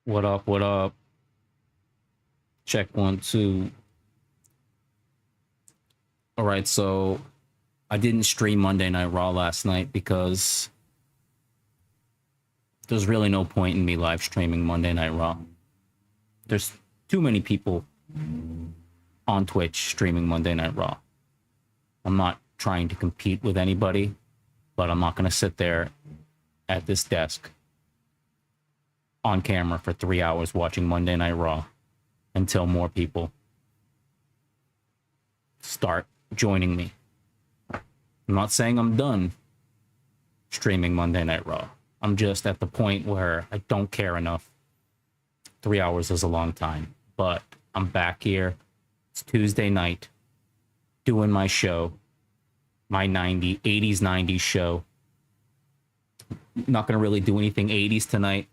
What up? What up? Check 1 2. All right, so I didn't stream Monday Night Raw last night because there's really no point in me live streaming Monday Night Raw. There's too many people on Twitch streaming Monday Night Raw. I'm not trying to compete with anybody, but I'm not going to sit there at this desk on camera for 3 hours watching Monday Night Raw until more people start joining me. I'm not saying I'm done streaming Monday Night Raw. I'm just at the point where I don't care enough. 3 hours is a long time, but I'm back here. It's Tuesday night doing my show, my 80s, 90s show. Not going to really do anything 80s tonight,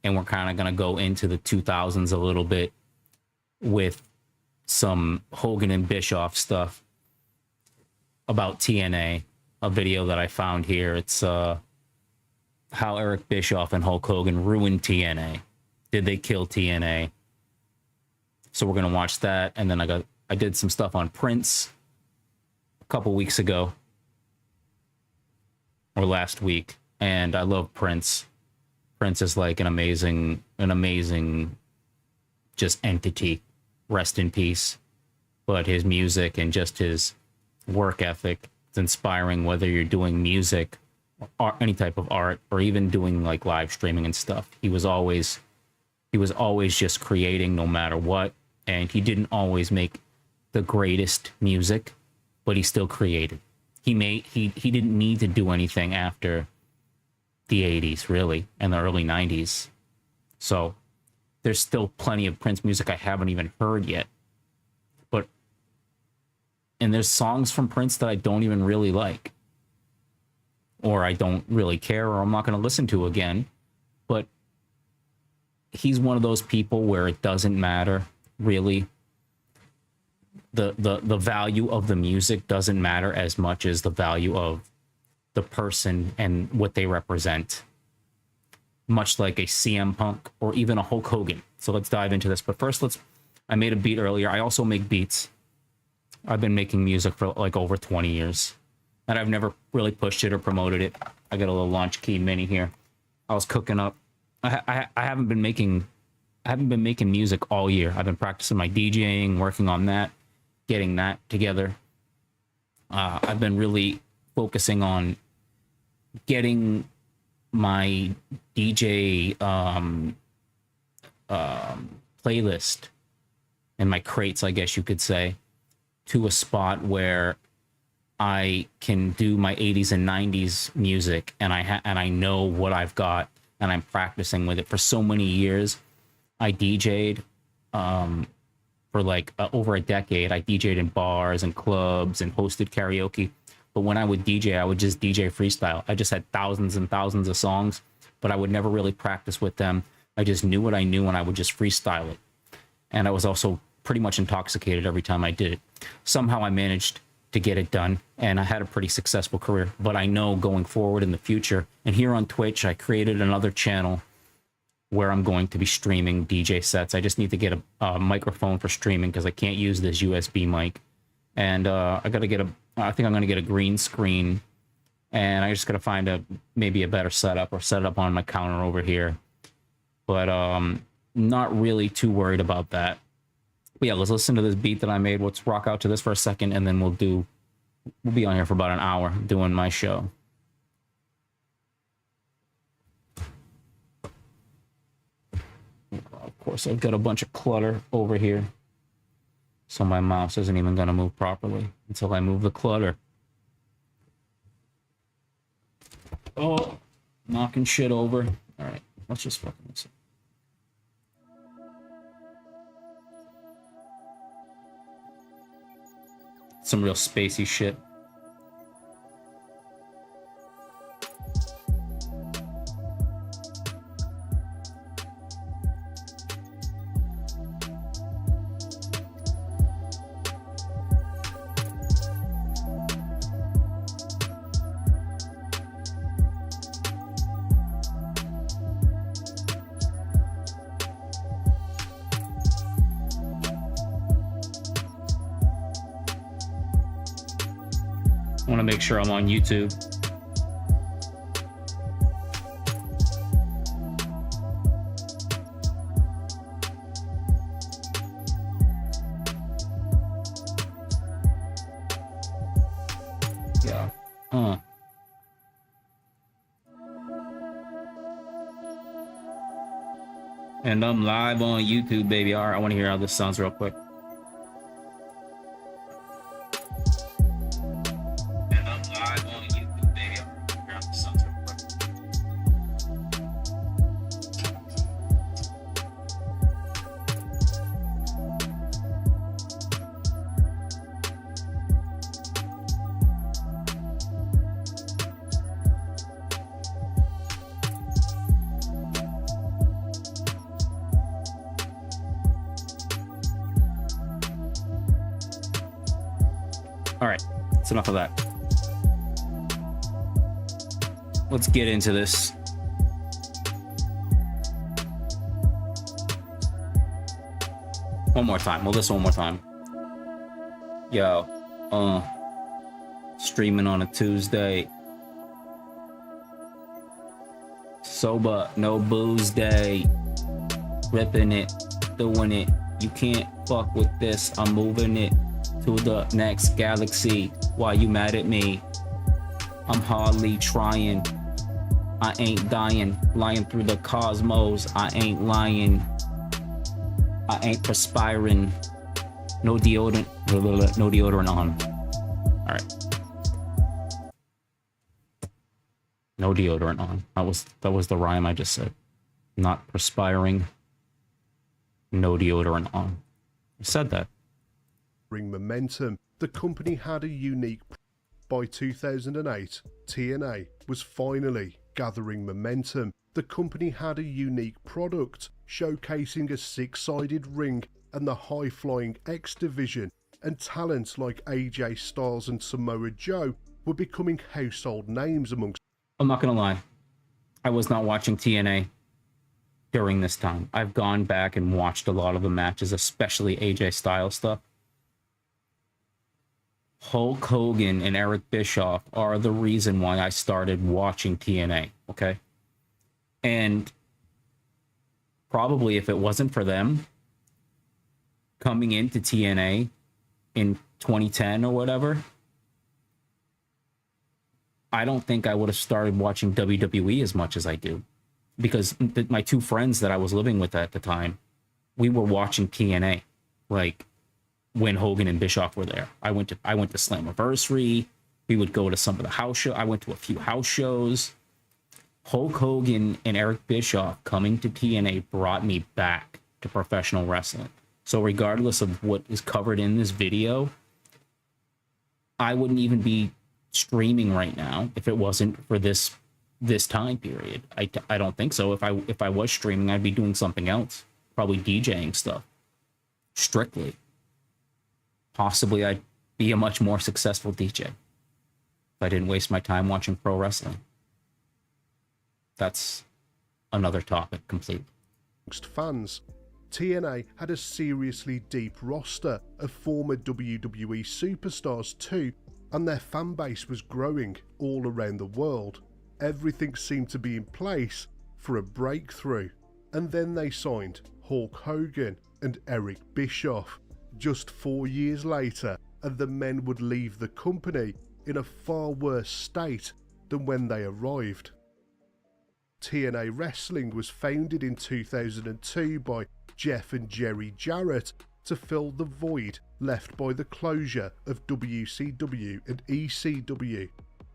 and we're kind of going to go into the 2000s a little bit with some Hogan and Bischoff stuff about TNA, a video that I found here. It's how Eric Bischoff and Hulk Hogan ruined TNA. Did they kill TNA? So we're going to watch that, and then I did some stuff on Prince a couple weeks ago or last week, and I love Prince. Prince is like an amazing just entity. Rest in peace. But his music and just his work ethic is inspiring, whether you're doing music or any type of art or even doing like live streaming and stuff. He was always just creating no matter what, and he didn't always make the greatest music, but he still created. He didn't need to do anything after the 80s, really, and the early 90s. So there's still plenty of Prince music I haven't even heard yet. And there's songs from Prince that I don't even really like, or I don't really care, or I'm not going to listen to again. But he's one of those people where it doesn't matter, really. The value of the music doesn't matter as much as the value of the person and what they represent. Much like a CM Punk or even a Hulk Hogan. So let's dive into this. But first, I made a beat earlier. I also make beats. I've been making music for like over 20 years, and I've never really pushed it or promoted it. I got a little Launch Key Mini here. I was cooking up. I haven't been making music all year. I've been practicing my DJing, working on that, getting that together. I've been really focusing on getting my DJ playlist and my crates, I guess you could say, to a spot where I can do my 80s and 90s music, and I know what I've got, and I'm practicing with it. For so many years, I DJ'd for like over a decade. I DJ'd in bars and clubs and hosted karaoke. But when I would DJ, I would just DJ freestyle. I just had thousands and thousands of songs, but I would never really practice with them. I just knew what I knew, and I would just freestyle it. And I was also pretty much intoxicated every time I did it. Somehow I managed to get it done, and I had a pretty successful career. But I know going forward in the future, and here on Twitch, I created another channel where I'm going to be streaming DJ sets. I just need to get a microphone for streaming because I can't use this USB mic. And I think I'm going to get a green screen, and I just got to find maybe a better setup, or set it up on my counter over here. But not really too worried about that. But yeah, let's listen to this beat that I made. Let's rock out to this for a second, and then we'll be on here for about an hour doing my show. Of course, I've got a bunch of clutter over here, so my mouse isn't even going to move properly until I move the clutter. Oh, knocking shit over. All right, let's just fucking listen. Some real spacey shit. I want to make sure I'm on YouTube. Yeah. And I'm live on YouTube, baby. All right, I want to hear how this sounds real quick. And I'm live on YouTube, baby. I want to hear how this sounds real quick. All right, that's enough of that. Let's get into this. One more time. Well, this one more time. Yo, streaming on a Tuesday. Sober, no booze day. Ripping it, doing it. You can't fuck with this. I'm moving it to the next galaxy. Why you mad at me? I'm hardly trying. I ain't dying. Flying through the cosmos. I ain't lying. I ain't perspiring. No deodorant. No deodorant on. All right. No deodorant on. That was the rhyme I just said. Not perspiring. No deodorant on. I said that. Momentum. The company had a unique. By 2008, TNA was finally gathering momentum. The company had a unique product, showcasing a six-sided ring and the high-flying X division, and talents like AJ Styles and Samoa Joe were becoming household names amongst. I'm not gonna lie, I was not watching TNA during this time. I've gone back and watched a lot of the matches, especially AJ Styles stuff. Hulk Hogan and Eric Bischoff are the reason why I started watching TNA, okay? And probably if it wasn't for them coming into TNA in 2010 or whatever, I don't think I would have started watching WWE as much as I do. Because my two friends that I was living with at the time, we were watching TNA. Like, when Hogan and Bischoff were there. I went to Slammiversary. We would go to some of the house shows. I went to a few house shows. Hulk Hogan and Eric Bischoff coming to TNA brought me back to professional wrestling. So regardless of what is covered in this video, I wouldn't even be streaming right now if it wasn't for this time period. I don't think so. If I was streaming, I'd be doing something else, probably DJing stuff, strictly. Possibly I'd be a much more successful DJ if I didn't waste my time watching pro wrestling. That's another topic completely. Fans. TNA had a seriously deep roster of former WWE superstars too, and their fan base was growing all around the world. Everything seemed to be in place for a breakthrough, and then they signed Hulk Hogan and Eric Bischoff. Just 4 years later, and the men would leave the company in a far worse state than when they arrived. TNA Wrestling was founded in 2002 by Jeff and Jerry Jarrett to fill the void left by the closure of WCW and ECW.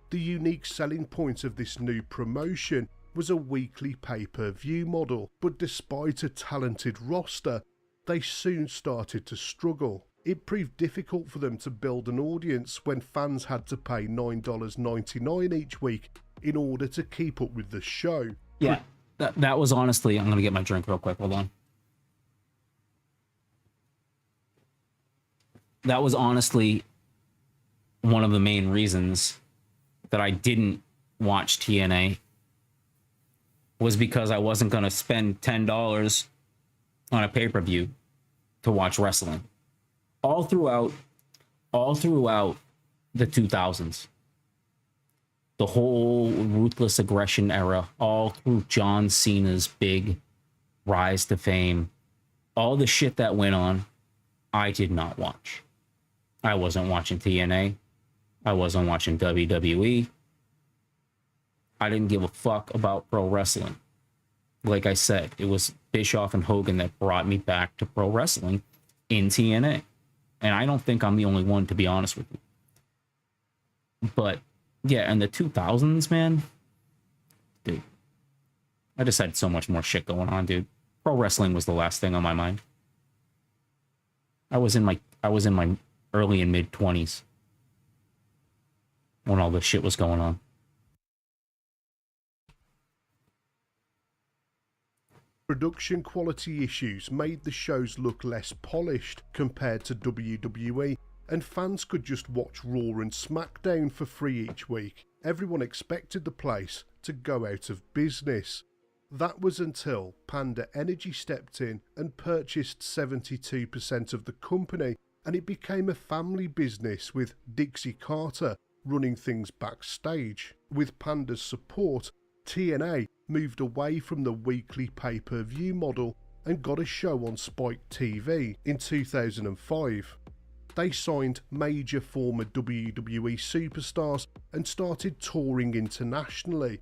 The unique selling point of this new promotion was a weekly pay-per-view model, but despite a talented roster, they soon started to struggle. It proved difficult for them to build an audience when fans had to pay $9.99 each week in order to keep up with the show. Yeah, that was honestly, I'm going to get my drink real quick, hold on. That was honestly one of the main reasons that I didn't watch TNA, was because I wasn't going to spend $10 on a pay-per-view to watch wrestling. All throughout the 2000s, the whole ruthless aggression era, all through John Cena's big rise to fame, all the shit that went on, I did not watch. I wasn't watching TNA. I wasn't watching WWE. I didn't give a fuck about pro wrestling. Like I said, it was Bischoff and Hogan that brought me back to pro wrestling in TNA. And I don't think I'm the only one, to be honest with you. But yeah, in the 2000s, man, dude, I just had so much more shit going on, dude. Pro wrestling was the last thing on my mind. I was in my early and mid 20s when all this shit was going on. Production quality issues made the shows look less polished compared to WWE, and fans could just watch Raw and SmackDown for free each week. Everyone expected the place to go out of business. That was until Panda Energy stepped in and purchased 72% of the company, and it became a family business with Dixie Carter running things backstage. With Panda's support, TNA moved away from the weekly pay-per-view model and got a show on Spike TV in 2005. They signed major former WWE superstars and started touring internationally,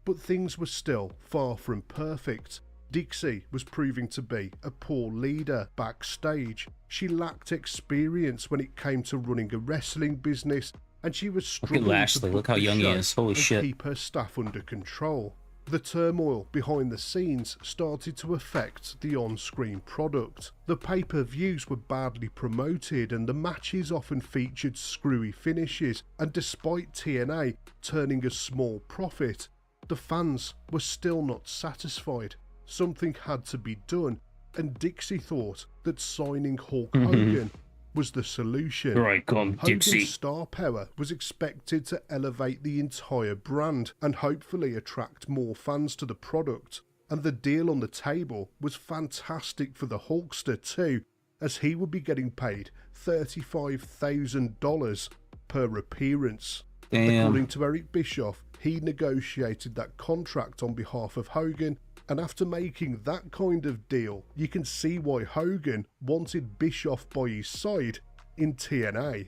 but things were still far from perfect. Dixie was proving to be a poor leader backstage. She lacked experience when it came to running a wrestling business, and she was struggling Look at Lashley, look how young he is. Holy shit. keep her staff under control. The turmoil behind the scenes started to affect the on-screen product. The pay-per-views were badly promoted and the matches often featured screwy finishes, and despite TNA turning a small profit, the fans were still not satisfied. Something had to be done, and Dixie thought that signing Hulk Hogan was the solution. Right, come, Dixie. Hogan's star power was expected to elevate the entire brand and hopefully attract more fans to the product, and the deal on the table was fantastic for the Hulkster too, as he would be getting paid $35,000 per appearance. Damn. According to Eric Bischoff, he negotiated that contract on behalf of Hogan, and after making that kind of deal, you can see why Hogan wanted Bischoff by his side in TNA.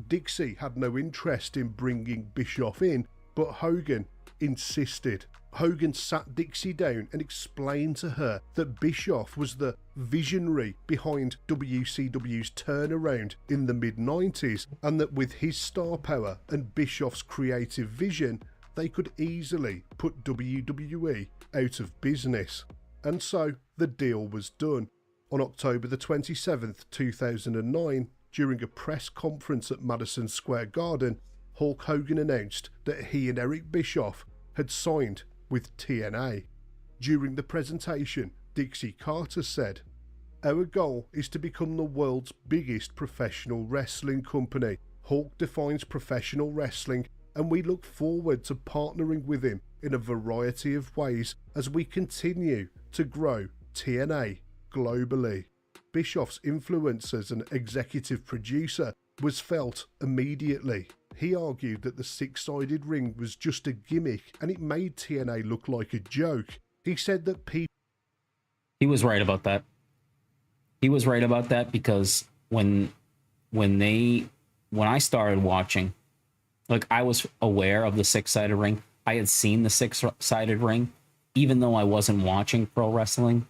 Dixie had no interest in bringing Bischoff in, but Hogan insisted. Hogan sat Dixie down and explained to her that Bischoff was the visionary behind WCW's turnaround in the mid-90s, and that with his star power and Bischoff's creative vision, they could easily put WWE out of business. And so the deal was done. On October the 27th, 2009, during a press conference at Madison Square Garden, Hulk Hogan announced that he and Eric Bischoff had signed with TNA. During the presentation, Dixie Carter said, "Our goal is to become the world's biggest professional wrestling company. Hulk defines professional wrestling, and we look forward to partnering with him in a variety of ways as we continue to grow TNA globally." Bischoff's influence as an executive producer was felt immediately. He argued that the six-sided ring was just a gimmick and it made TNA look like a joke. He said that people... He was right about that. He was right about that because when I started watching, like, I was aware of the six-sided ring. I had seen the six-sided ring, even though I wasn't watching pro wrestling.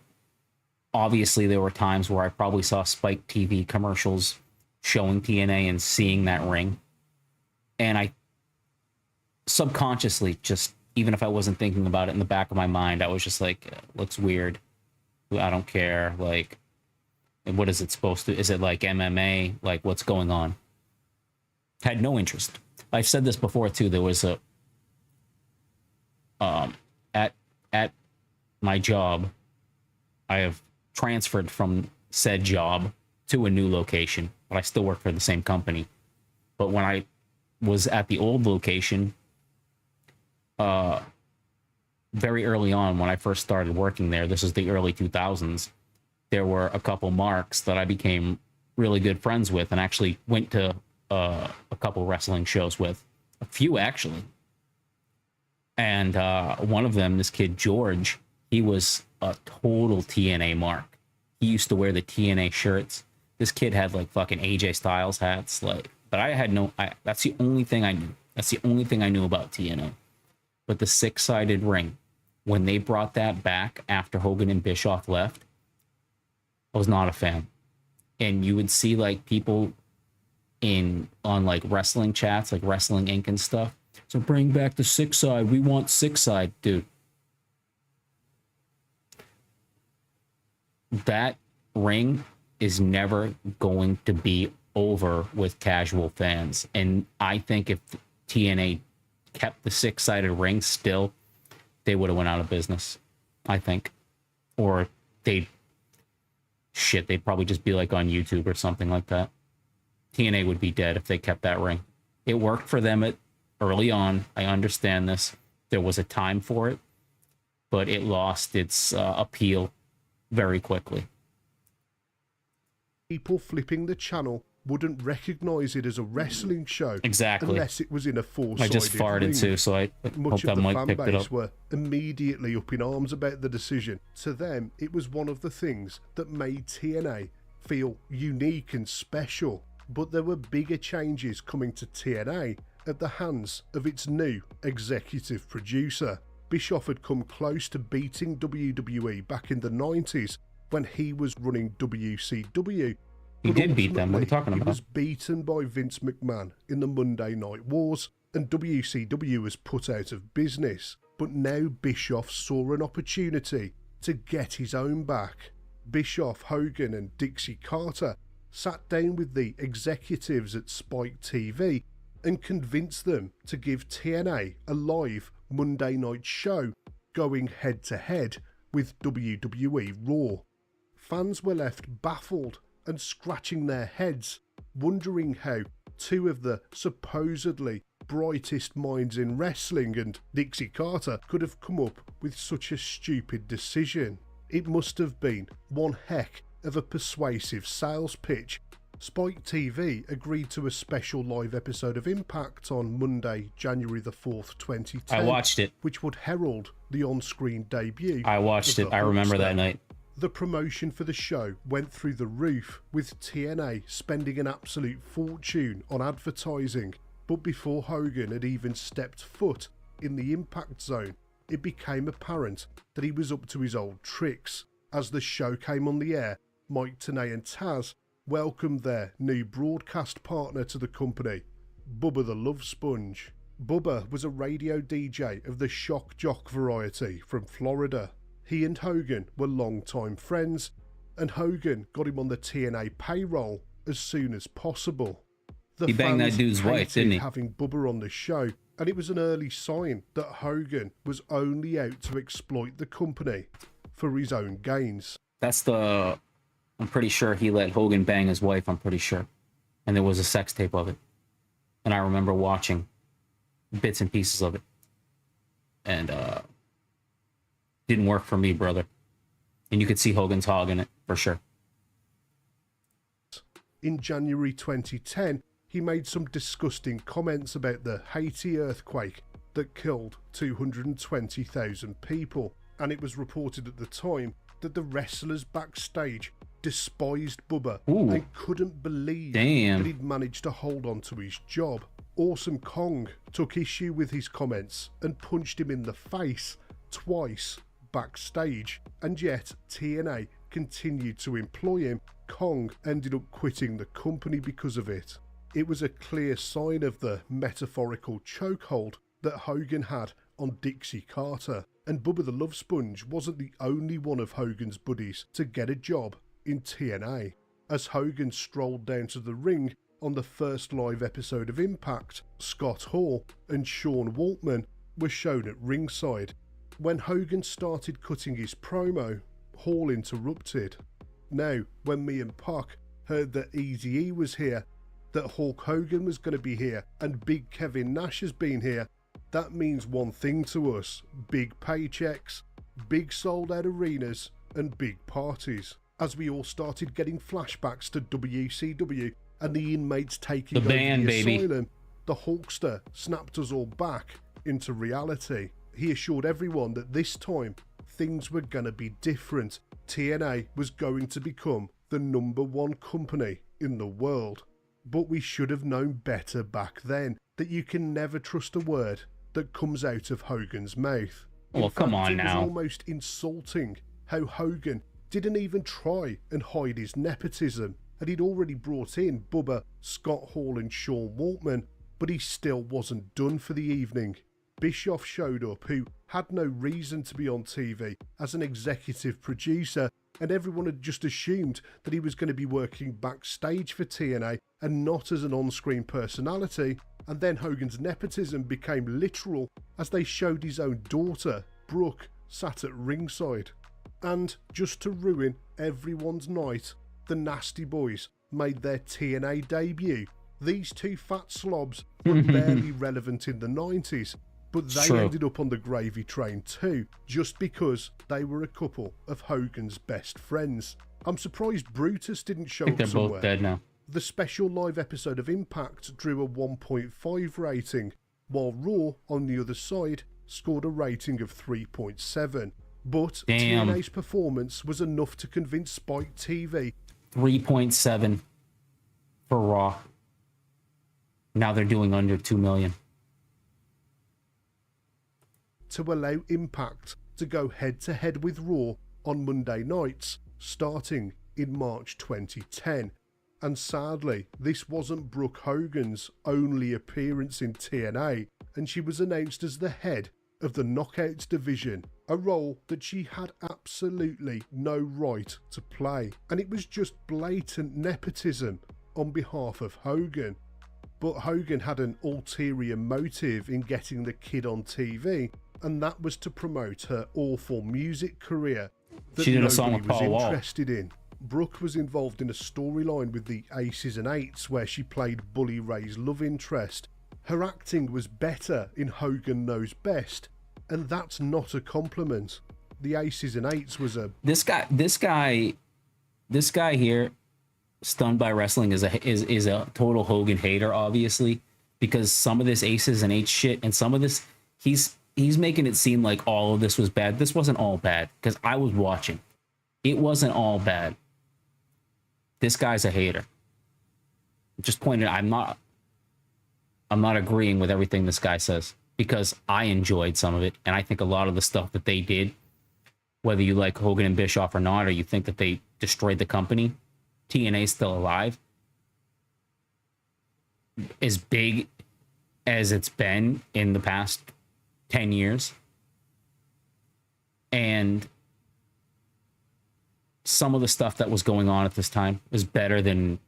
Obviously, there were times where I probably saw Spike TV commercials showing TNA and seeing that ring. And I subconsciously, just, even if I wasn't thinking about it in the back of my mind, I was just like, looks weird. I don't care. Like, what is it supposed to? Is it like MMA? Like, what's going on? Had no interest. I've said this before too. There was a at my job, I have transferred from said job to a new location, but I still work for the same company. But when I was at the old location, very early on when I first started working there, this is the early 2000s, there were a couple marks that I became really good friends with and actually went to a couple wrestling shows with. A few, actually. And one of them, this kid George, he was a total TNA mark. He used to wear the TNA shirts. This kid had like fucking AJ Styles hats, like. But I had no. That's the only thing I knew. That's the only thing I knew about TNA. But the six-sided ring, when they brought that back after Hogan and Bischoff left, I was not a fan. And you would see like people on like wrestling chats, like Wrestling Inc. and stuff. So bring back the six side. We want six side, dude. That ring is never going to be over with casual fans. And I think if TNA kept the six-sided ring still, they would have went out of business, I think. Or they'd probably just be like on YouTube or something like that. TNA would be dead if they kept that ring. It worked for them early on. I understand this. There was a time for it, but it lost its appeal very quickly. People flipping the channel wouldn't recognize it as a wrestling show, exactly, unless it was in a four-sided I just farted ring. too, so I Much hope of that the mic fan picked it base up. were immediately up in arms about the decision. To them, it was one of the things that made TNA feel unique and special. But there were bigger changes coming to TNA at the hands of its new executive producer. Bischoff had come close to beating WWE back in the 90s when he was running WCW. He did beat them. What are you talking about? He was beaten by Vince McMahon in the Monday Night Wars, and WCW was put out of business. But now Bischoff saw an opportunity to get his own back. Bischoff, Hogan and Dixie Carter sat down with the executives at Spike TV and convinced them to give TNA a live Monday night show going head to head with WWE Raw. Fans were left baffled and scratching their heads, wondering how two of the supposedly brightest minds in wrestling and Dixie Carter could have come up with such a stupid decision. It must have been one heck of a persuasive sales pitch. Spike TV agreed to a special live episode of Impact on Monday, January the 4th, 2010. I watched it. Which would herald the on-screen debut. I watched it. I remember that night. The promotion for the show went through the roof, with TNA spending an absolute fortune on advertising. But before Hogan had even stepped foot in the Impact Zone, it became apparent that he was up to his old tricks. As the show came on the air, Mike Tenay and Taz welcomed their new broadcast partner to the company, Bubba the Love Sponge. Bubba was a radio DJ of the shock jock variety from Florida. He and Hogan were longtime friends, and Hogan got him on the TNA payroll as soon as possible. He banged that dude's wife, didn't he? Having Bubba on the show, and it was an early sign that Hogan was only out to exploit the company for his own gains. I'm pretty sure he let Hogan bang his wife, I'm pretty sure. And there was a sex tape of it. And I remember watching bits and pieces of it. And didn't work for me, brother. And you could see Hogan's hog in it, for sure. In January 2010, he made some disgusting comments about the Haiti earthquake that killed 220,000 people. And it was reported at the time that the wrestlers backstage despised Bubba and couldn't believe that he'd managed to hold on to his job. Awesome Kong took issue with his comments and punched him in the face twice backstage, and yet TNA continued to employ him. Kong ended up quitting the company because of it. It was a clear sign of the metaphorical chokehold that Hogan had on Dixie Carter, and Bubba the Love Sponge wasn't the only one of Hogan's buddies to get a job in TNA. As Hogan strolled down to the ring on the first live episode of Impact, Scott Hall and Sean Waltman were shown at ringside. When Hogan started cutting his promo, Hall interrupted. Now, when me and Puck heard that Eazy-E was here, that Hulk Hogan was going to be here, and Big Kevin Nash has been here, that means one thing to us: big paychecks, big sold out arenas, and big parties. As we all started getting flashbacks to WCW and the inmates taking over the asylum, the Hulkster snapped us all back into reality. he assured everyone that this time things were gonna be different. TNA was going to become the #1 company in the world. But we should have known better back then, that you can never trust a word that comes out of Hogan's mouth. Well, come on now. It was almost insulting how Hogan didn't even try and hide his nepotism, and he'd already brought in Bubba, Scott Hall and Sean Waltman, but he still wasn't done for the evening. Bischoff showed up, who had no reason to be on TV as an executive producer, and everyone had just assumed that he was going to be working backstage for TNA and not as an on-screen personality. And then Hogan's nepotism became literal as they showed his own daughter, Brooke, sat at ringside. And just to ruin everyone's night, the Nasty Boys made their TNA debut. These two fat slobs were barely relevant in the 90s, but they ended up on the gravy train too, just because they were a couple of Hogan's best friends. I'm surprised Brutus didn't show up they're somewhere. both dead now. The special live episode of Impact drew a 1.5 rating, while Raw, on the other side, scored a rating of 3.7. But TNA's performance was enough to convince Spike TV. 3.7 for Raw. Now they're doing under 2 million. To allow Impact to go head-to-head with Raw on Monday nights, starting in March 2010. And sadly, this wasn't Brooke Hogan's only appearance in TNA, and she was announced as the head of the Knockouts division, a role that she had absolutely no right to play, and it was just blatant nepotism on behalf of Hogan. But Hogan had an ulterior motive in getting the kid on TV, and that was to promote her awful music career that she did a song with nobody Paul was Wall. interested in. Brooke was involved in a storyline with the Aces and Eights where she played Bully Ray's love interest. Her acting was better in Hogan Knows Best, and that's not a compliment. The Aces and Eights was a... This guy here, Stunned by Wrestling, is a total Hogan hater, obviously, because some of this Aces and Eights shit and some of this, he's making it seem like all of this was bad. This wasn't all bad, because I was watching. It wasn't all bad. This guy's a hater. Just pointing, I'm not agreeing with everything this guy says, because I enjoyed some of it, and I think a lot of the stuff that they did, whether you like Hogan and Bischoff or not, or you think that they destroyed the company, TNA's still alive. As big as it's been in the past 10 years. And some of the stuff that was going on at this time is better than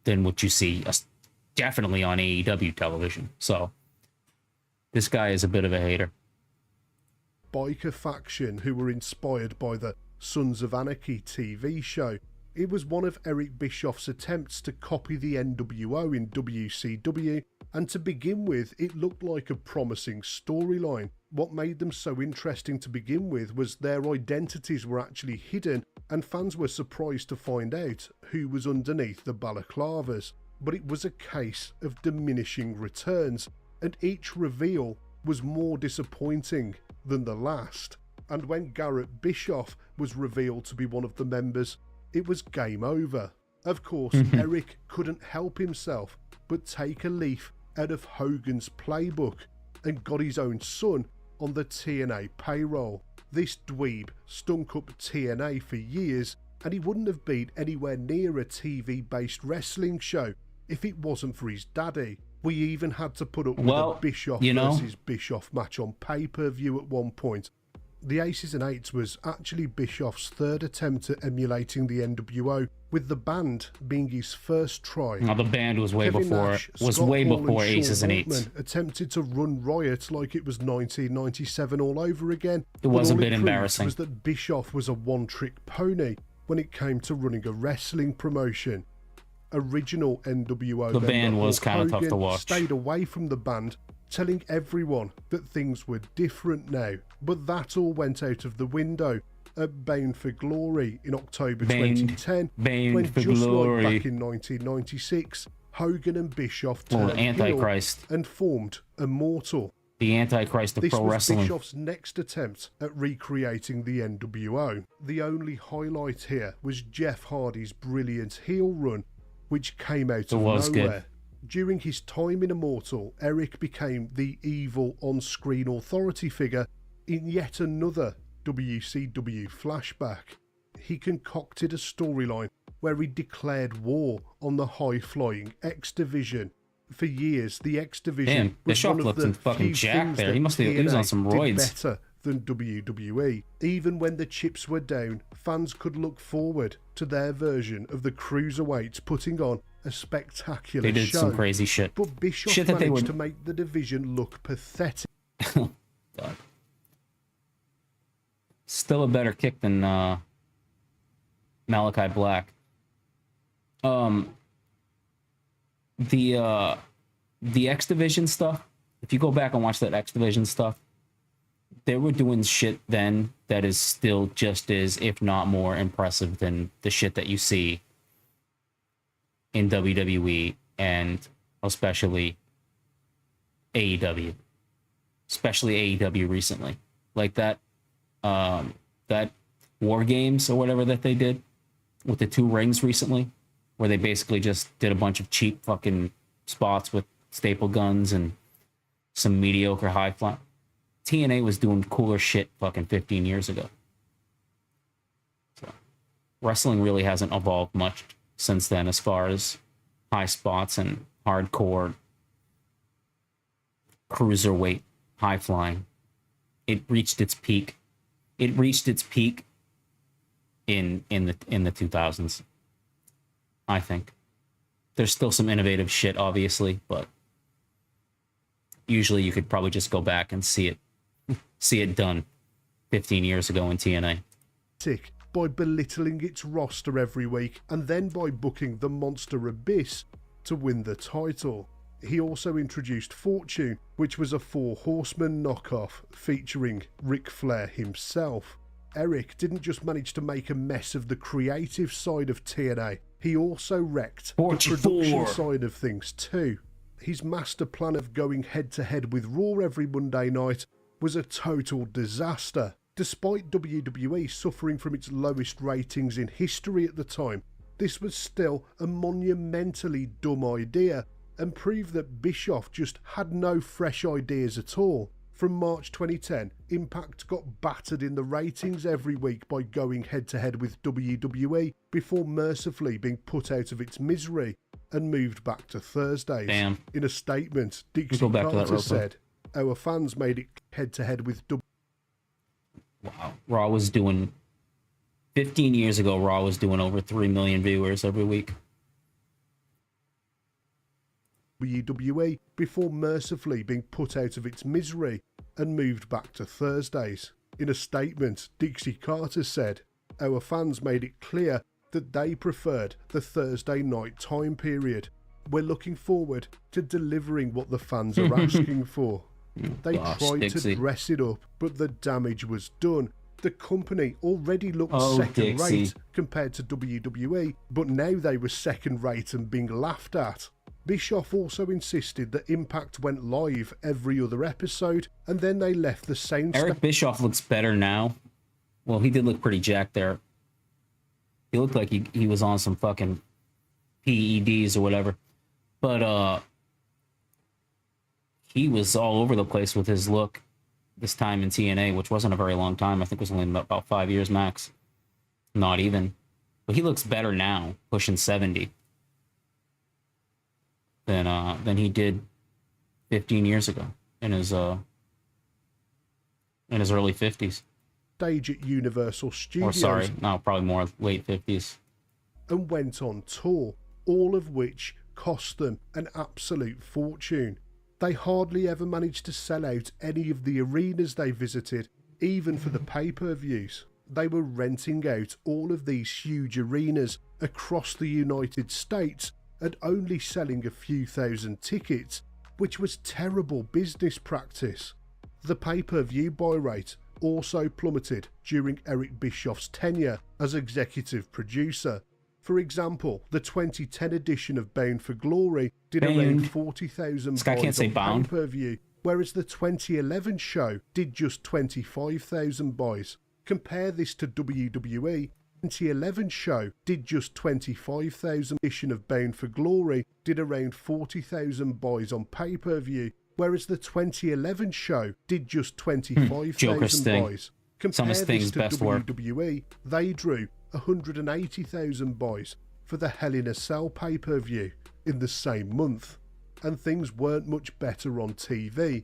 what you see definitely on AEW television. So this guy is a bit of a hater. Biker faction who were inspired by the Sons of Anarchy TV show. It was one of Eric Bischoff's attempts to copy the NWO in WCW, and to begin with, it looked like a promising storyline. What made them so interesting to begin with was their identities were actually hidden, and fans were surprised to find out who was underneath the balaclavas. But it was a case of diminishing returns, and each reveal was more disappointing than the last. And when Garrett Bischoff was revealed to be one of the members, it was game over. Of course, Eric couldn't help himself but take a leaf out of Hogan's playbook and got his own son on the TNA payroll. This dweeb stunk up TNA for years, and he wouldn't have been anywhere near a TV-based wrestling show if it wasn't for his daddy. We even had to put up with a Bischoff versus Bischoff match on pay-per-view at one point. The Aces and Eights was actually Bischoff's third attempt at emulating the NWO, with the band being his first try. No, the band was way before Aces and Eights. Attempted to run riot like it was 1997 all over again. It was a bit embarrassing. Was that Bischoff was a one-trick pony when it came to running a wrestling promotion. Original NWO the band was kind of tough to watch. Stayed away from the band, telling everyone that things were different now. But that all went out of the window at Bound for Glory in October 2010, when just like back in 1996, Hogan and Bischoff turned heel and formed Immortal. The Antichrist of This pro was wrestling. Bischoff's next attempt at recreating the NWO. The only highlight here was Jeff Hardy's brilliant heel run, which came out of nowhere. Good. During his time in Immortal, Eric became the evil on-screen authority figure in yet another WCW flashback. He concocted a storyline where he declared war on the high-flying X Division. For years, the X Division was Bischoff one of looked the fucking few jacked things there. that He must be he was on some TNA did roids. better than WWE. Even when the chips were down, fans could look forward to their version of the Cruiserweights putting on a spectacular They did show. some crazy shit. But Bischoff Shit that they managed would- to make the division look pathetic. God. Still a better kick than Malachi Black. The X Division stuff, if you go back and watch that X Division stuff, they were doing shit then that is still just as, if not more, impressive than the shit that you see in WWE and especially AEW. Especially AEW recently. Like that War Games or whatever that they did with the 2 rings recently, where they basically just did a bunch of cheap fucking spots with staple guns and some mediocre high fly. TNA was doing cooler shit fucking 15 years ago. So wrestling really hasn't evolved much since then as far as high spots and hardcore cruiserweight high flying. It reached its peak. It reached its peak in the 2000s. I think there's still some innovative shit, obviously, but usually you could probably just go back and see it done 15 years ago in TNA. By belittling its roster every week and then by booking the Monster Abyss to win the title. He also introduced Fortune, which was a 4 Horsemen knockoff featuring Ric Flair himself. Eric didn't just manage to make a mess of the creative side of TNA, he also wrecked the production side of things too. His master plan of going head-to-head with Raw every Monday night was a total disaster. Despite WWE suffering from its lowest ratings in history at the time, this was still a monumentally dumb idea and proved that Bischoff just had no fresh ideas at all. From March 2010, Impact got battered in the ratings every week by going head-to-head with WWE before mercifully being put out of its misery and moved back to Thursdays. Damn. In a statement, Dixie Carter said, "Our fans made it head-to-head with WWE." Wow. Raw was doing 15 years ago, Raw was doing over 3 million viewers every week. WWE before mercifully being put out of its misery and moved back to Thursdays. In a statement, Dixie Carter said, "Our fans made it clear that they preferred the Thursday night time period. We're looking forward to delivering what the fans are asking for." They tried Dixie. to dress it up, but the damage was done. The company already looked second Dixie. rate compared to WWE, but now they were second rate and being laughed at. Bischoff also insisted that Impact went live every other episode, and then they left the same... Eric Bischoff looks better now. Well, he did look pretty jacked there. He looked like he was on some fucking PEDs or whatever. But, he was all over the place with his look this time in TNA, which wasn't a very long time. I think it was only about 5 years max. Not even. But he looks better now, pushing 70. Than he did 15 years ago in his early 50s. Stage at Universal Studios. Or sorry, no, probably more late 50s. And went on tour, all of which cost them an absolute fortune. They hardly ever managed to sell out any of the arenas they visited, even for the pay-per-views. They were renting out all of these huge arenas across the United States and only selling a few thousand tickets, which was terrible business practice. The pay-per-view buy rate also plummeted during Eric Bischoff's tenure as executive producer. For example, the 2010 edition of Bound for Glory did around 40,000 buys on pay-per-view, whereas the 2011 show did just 25,000 buys. Compare this to WWE. 2011 show did just 25,000. Edition of Bound for Glory did around 40,000 buys on pay-per-view, whereas the 2011 show did just 25,000 buys. Compare this to WWE, they drew 180,000 buys for the Hell in a Cell pay-per-view in the same month, and things weren't much better on TV.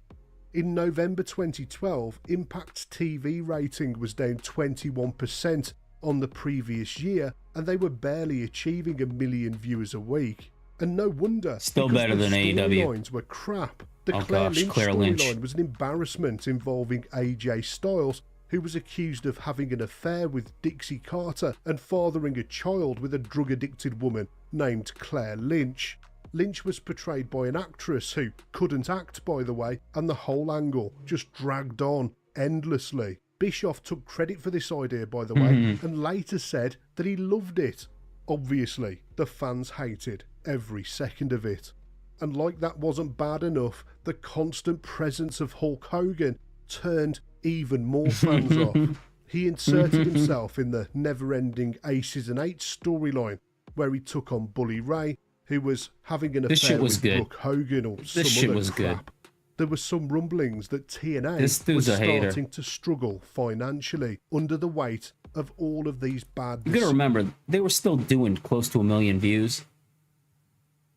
In November 2012, Impact's TV rating was down 21% on the previous year, and they were barely achieving 1 million viewers a week. And no wonder, still better than AEW. Storylines were crap. The Claire Lynch storyline was an embarrassment involving AJ Styles, who was accused of having an affair with Dixie Carter and fathering a child with a drug-addicted woman named Claire Lynch. Lynch was portrayed by an actress who couldn't act, by the way, and the whole angle just dragged on endlessly. Bischoff took credit for this idea, by the way, and later said that he loved it. Obviously, the fans hated every second of it. And like that wasn't bad enough, the constant presence of Hulk Hogan turned even more fans off. He inserted himself in the never-ending Aces and Eights storyline, where he took on Bully Ray, who was having an affair with Brooke Hogan or some other crap. There were some rumblings that TNA was starting to struggle financially under the weight of all of these bad... You gotta remember, they were still doing close to 1 million views.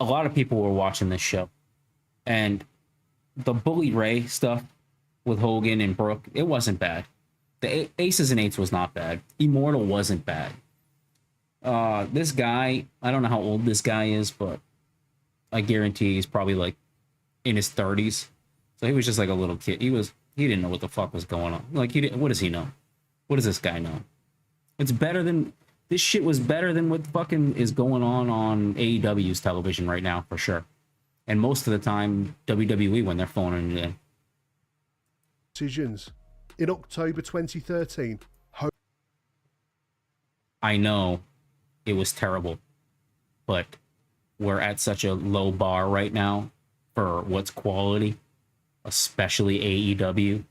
A lot of people were watching this show. And the Bully Ray stuff with Hogan and Brooke, it wasn't bad. The Aces and Eights was not bad. Immortal wasn't bad. This guy, I don't know how old this guy is, but I guarantee he's probably like in his 30s. So he was just like a little kid. He didn't know what the fuck was going on. Like, what does he know? What does this guy know? This shit was better than what fucking is going on AEW's television right now, for sure. And most of the time, WWE, when they're phoning it in. Decisions. In October 2013, I know it was terrible, but we're at such a low bar right now for what's quality, especially AEW.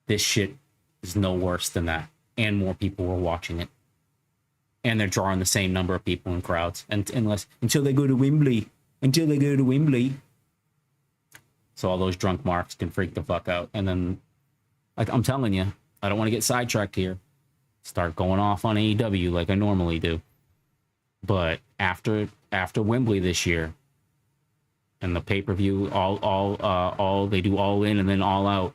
This shit is no worse than that, and more people were watching it, and they're drawing the same number of people in crowds, until they go to Wembley. So all those drunk marks can freak the fuck out. And then, like, I'm telling you, I don't want to get sidetracked here. Start going off on AEW like I normally do. But after Wembley this year, and the pay-per-view, they do all in and then all out.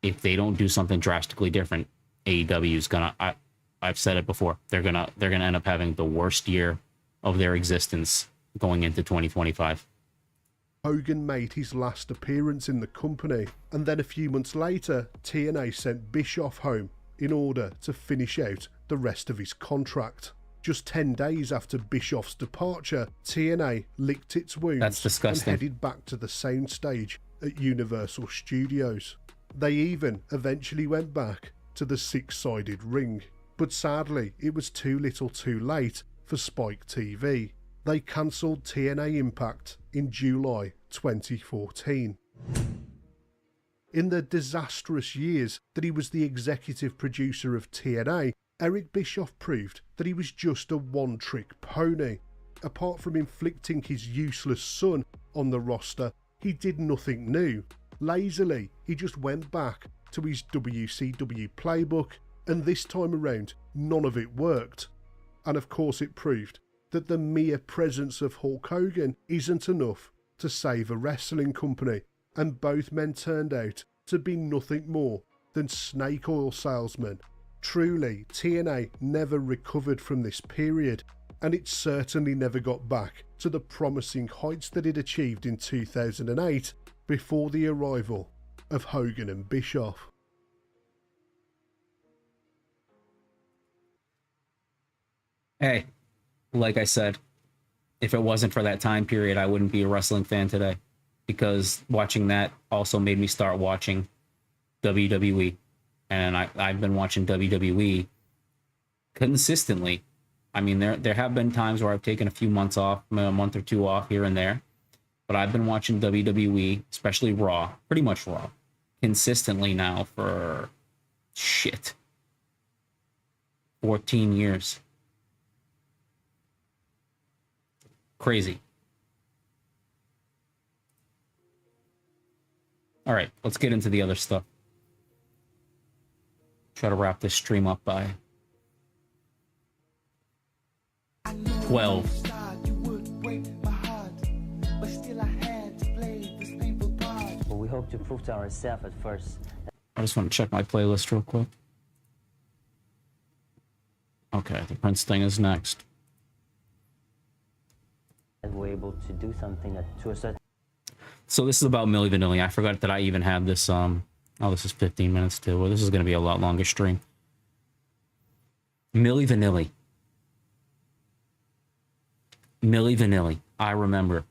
If they don't do something drastically different, AEW's gonna. I've said it before. They're gonna end up having the worst year of their existence going into 2025. Hogan made his last appearance in the company, and then a few months later, TNA sent Bischoff home in order to finish out the rest of his contract. Just 10 days after Bischoff's departure, TNA licked its wounds. That's disgusting. And headed back to the soundstage at Universal Studios. They even eventually went back to the six-sided ring, but sadly it was too little too late for Spike TV. They cancelled TNA Impact in July 2014. In the disastrous years that he was the executive producer of TNA, Eric Bischoff proved that he was just a one-trick pony. Apart from inflicting his useless son on the roster, he did nothing new. Lazily, he just went back to his WCW playbook, and this time around, none of it worked. And of course it proved that the mere presence of Hulk Hogan isn't enough to save a wrestling company, and both men turned out to be nothing more than snake oil salesmen. Truly, TNA never recovered from this period, and it certainly never got back to the promising heights that it achieved in 2008 before the arrival of Hogan and Bischoff. Hey, like I said, if it wasn't for that time period, I wouldn't be a wrestling fan today, because watching that also made me start watching WWE. And I've been watching WWE consistently. I mean, there have been times where I've taken a few months off, a month or two off here and there. but I've been watching WWE, especially Raw, pretty much Raw, consistently now for 14 years. Crazy. All right, let's get into the other stuff. Try to wrap this stream up by 12. Well, we hope to prove to ourselves at first. I just want to check my playlist real quick. Okay, the Prince thing is next. And we're able to do something that to a certain. So this is about Milli Vanilli. I forgot that I even had this. Oh, this is 15 minutes too. Well, this is going to be a lot longer stream. Milli Vanilli. Milli Vanilli. I remember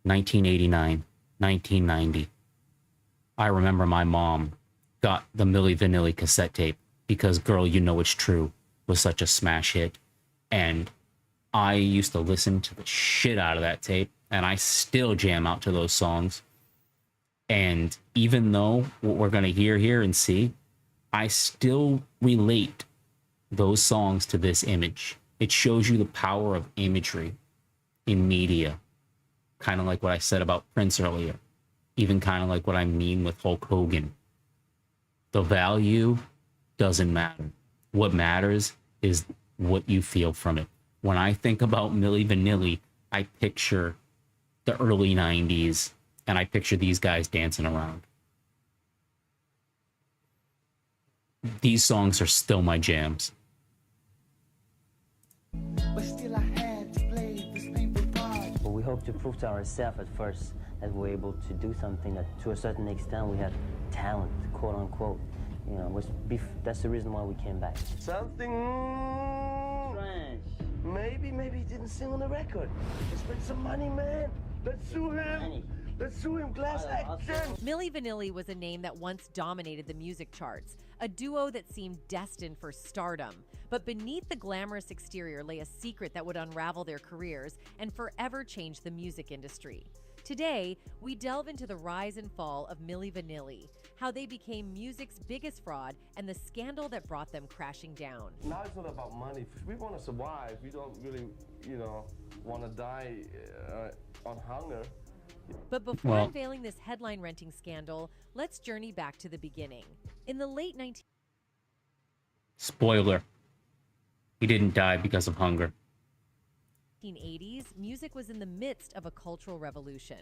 1989, 1990. I remember my mom got the Milli Vanilli cassette tape because Girl, You Know It's True was such a smash hit. And I used to listen to the shit out of that tape, and I still jam out to those songs. And even though what we're going to hear here and see, I still relate those songs to this image. It shows you the power of imagery in media. Kind of like what I said about Prince earlier. Even kind of like what I mean with Hulk Hogan. The value doesn't matter. What matters is what you feel from it. When I think about Milli Vanilli, I picture the early 90s, and I picture these guys dancing around. These songs are still my jams. But we hope to prove to ourselves at first that we're able to do something that to a certain extent we had talent, quote unquote. You know, that's the reason why we came back. Something strange. Maybe he didn't sing on the record. Just spend some money, man. Let's sue him. Let's sue him. Class action. Milli Vanilli was a name that once dominated the music charts, a duo that seemed destined for stardom. But beneath the glamorous exterior lay a secret that would unravel their careers and forever change the music industry. Today, we delve into the rise and fall of Milli Vanilli, how they became music's biggest fraud, and the scandal that brought them crashing down. Now it's not about money. If we want to survive, we don't really, want to die on hunger. But before unveiling this headline-renting scandal, let's journey back to the beginning. In the late 19... Spoiler. He didn't die because of hunger. 1980s, music was in the midst of a cultural revolution.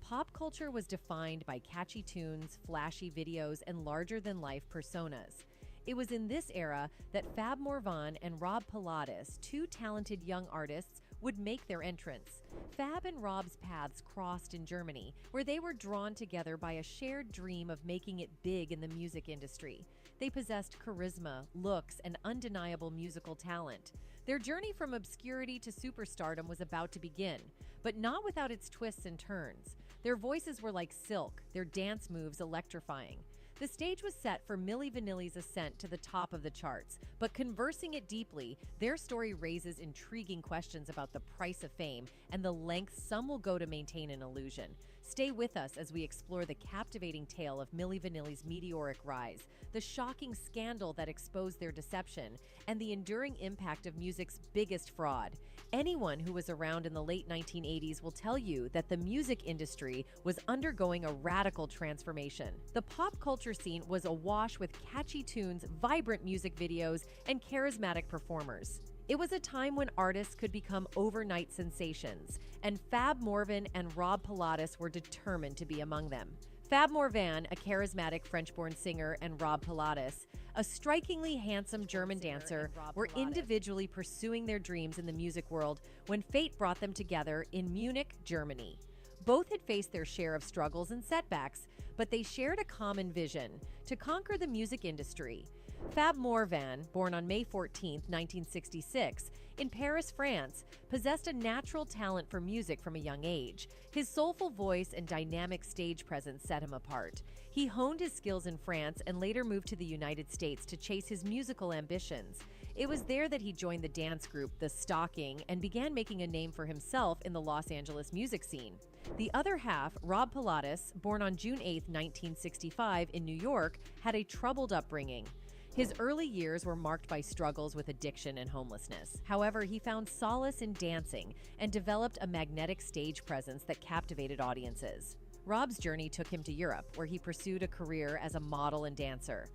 Pop culture was defined by catchy tunes, flashy videos, and larger-than-life personas. It was in this era that Fab Morvan and Rob Pilatus, two talented young artists, would make their entrance. Fab and Rob's paths crossed in Germany, where they were drawn together by a shared dream of making it big in the music industry. They possessed charisma, looks, and undeniable musical talent. Their journey from obscurity to superstardom was about to begin, but not without its twists and turns. Their voices were like silk, their dance moves electrifying. The stage was set for Milli Vanilli's ascent to the top of the charts, but conversing it deeply, their story raises intriguing questions about the price of fame and the lengths some will go to maintain an illusion. Stay with us as we explore the captivating tale of Milli Vanilli's meteoric rise, the shocking scandal that exposed their deception, and the enduring impact of music's biggest fraud. Anyone who was around in the late 1980s will tell you that the music industry was undergoing a radical transformation. The pop culture scene was awash with catchy tunes, vibrant music videos, and charismatic performers. It was a time when artists could become overnight sensations, and Fab Morvan and Rob Pilatus were determined to be among them. Fab Morvan, a charismatic French-born singer, and Rob Pilatus, a strikingly handsome German dancer, were individually pursuing their dreams in the music world when fate brought them together in Munich, Germany. Both had faced their share of struggles and setbacks, but they shared a common vision: to conquer the music industry. Fab Morvan, born on May 14, 1966, in Paris, France, possessed a natural talent for music from a young age. His soulful voice and dynamic stage presence set him apart. He honed his skills in France and later moved to the United States to chase his musical ambitions. It was there that he joined the dance group The Stocking and began making a name for himself in the Los Angeles music scene. The other half, Rob Pilatus, born on June 8, 1965, in New York, had a troubled upbringing. His early years were marked by struggles with addiction and homelessness. However, he found solace in dancing and developed a magnetic stage presence that captivated audiences. Rob's journey took him to Europe, where he pursued a career as a model and dancer.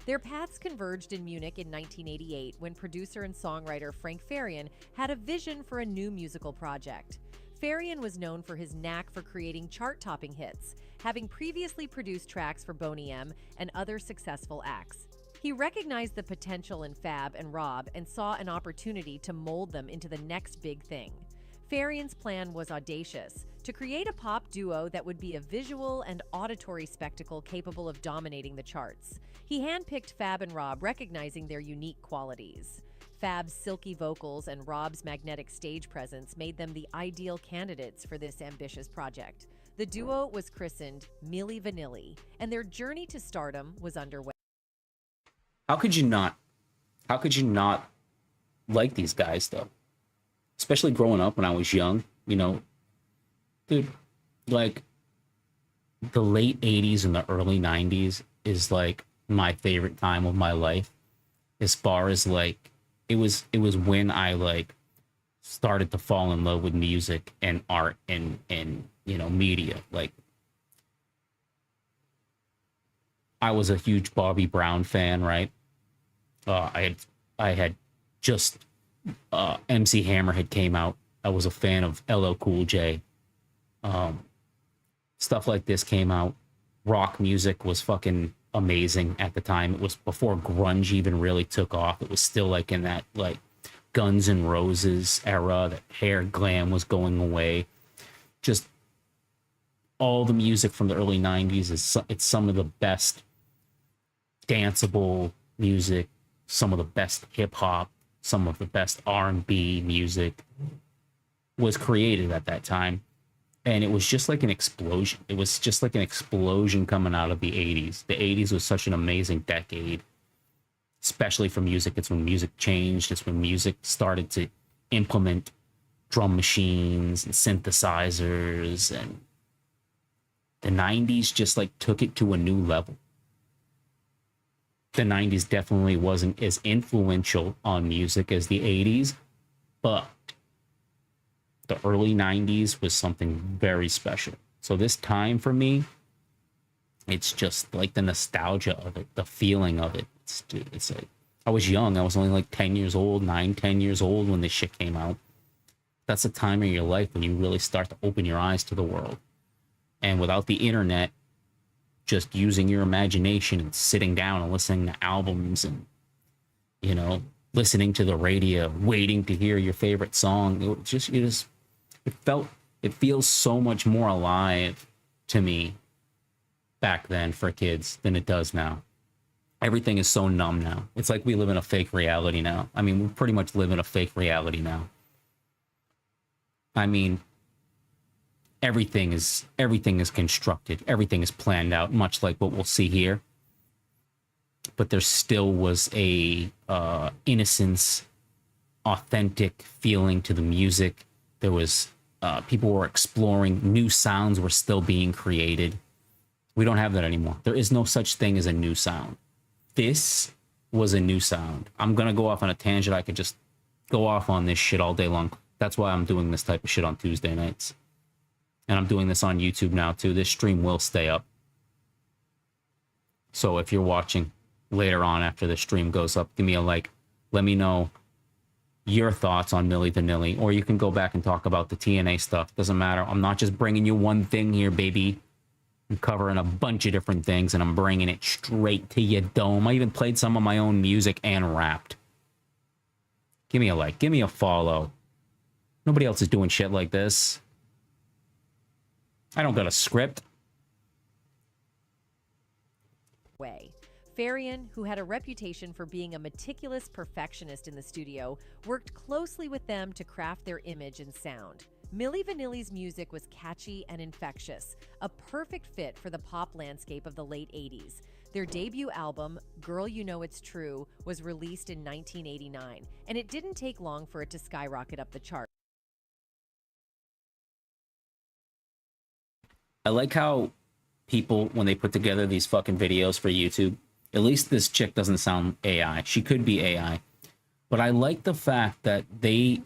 Their paths converged in Munich in 1988 when producer and songwriter Frank Farian had a vision for a new musical project. Farian was known for his knack for creating chart-topping hits, having previously produced tracks for Boney M and other successful acts. He recognized the potential in Fab and Rob and saw an opportunity to mold them into the next big thing. Farian's plan was audacious, to create a pop duo that would be a visual and auditory spectacle capable of dominating the charts. He handpicked Fab and Rob, recognizing their unique qualities. Fab's silky vocals and Rob's magnetic stage presence made them the ideal candidates for this ambitious project. The duo was christened Milli Vanilli, and their journey to stardom was underway. How could you not? How could you not like these guys, though? Especially growing up when I was young, you know, dude, like the late 80s and the early 90s is like my favorite time of my life. As far as like, it was when I like started to fall in love with music and art and you know, media. Like, I was a huge Bobby Brown fan, right? I had just MC Hammer had came out. I was a fan of LL Cool J. Stuff like this came out. Rock music was fucking amazing at the time. It was before grunge even really took off. It was still like in that like Guns N' Roses era. That hair glam was going away. Just all the music from the early 90s it's some of the best danceable music, some of the best hip hop, some of the best R&B music was created at that time. And it was just like an explosion. It was just like an explosion coming out of the 80s. The 80s was such an amazing decade, especially for music. It's when music changed. It's when music started to implement drum machines and synthesizers. And the 90s just like took it to a new level. The 90s definitely wasn't as influential on music as the 80s, but the early 90s was something very special. So this time for me, it's just like the nostalgia of it, the feeling of it. It's like, I was young. I was only like 10 years old, 10 years old when this shit came out. That's a time in your life when you really start to open your eyes to the world. And without the internet, just using your imagination and sitting down and listening to albums and, you know, listening to the radio, waiting to hear your favorite song. It feels so much more alive to me back then for kids than it does now. Everything is so numb now. It's like we live in a fake reality now. I mean, we pretty much live in a fake reality now. I mean, everything is constructed. Everything is planned out, much like what we'll see here. But there still was a innocence, authentic feeling to the music. There was people were exploring, new sounds were still being created. We don't have that anymore. There is no such thing as a new sound. This was a new sound. I'm gonna go off on a tangent. I could just go off on this shit all day long. That's why I'm doing this type of shit on Tuesday nights. And I'm doing this on YouTube now too. This stream will stay up. So if you're watching later on after the stream goes up, give me a like. Let me know your thoughts on Milli Vanilli. Or you can go back and talk about the TNA stuff. Doesn't matter. I'm not just bringing you one thing here, baby. I'm covering a bunch of different things and I'm bringing it straight to your dome. I even played some of my own music and rapped. Give me a like. Give me a follow. Nobody else is doing shit like this. I don't got a script. Farian, who had a reputation for being a meticulous perfectionist in the studio, worked closely with them to craft their image and sound. Milli Vanilli's music was catchy and infectious, a perfect fit for the pop landscape of the late 80s. Their debut album, Girl You Know It's True, was released in 1989, and it didn't take long for it to skyrocket up the chart. I like how people, when they put together these fucking videos for YouTube, at least this chick doesn't sound AI. She could be AI. But I like the fact that they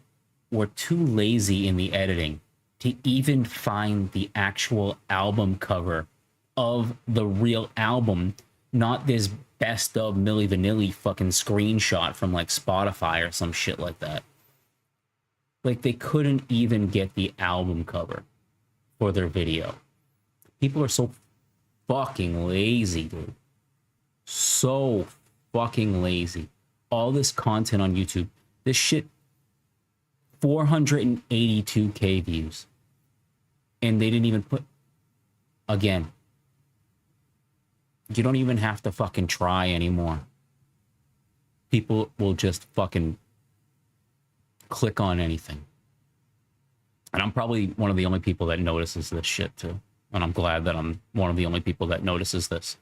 were too lazy in the editing to even find the actual album cover of the real album, not this best of Milli Vanilli fucking screenshot from like Spotify or some shit like that. Like, they couldn't even get the album cover for their video. People are so fucking lazy, dude. So fucking lazy. All this content on YouTube, this shit, 482k views, and they didn't even put, again, you don't even have to fucking try anymore. People will just fucking click on anything. And I'm probably one of the only people that notices this shit too. And I'm glad that I'm one of the only people that notices this.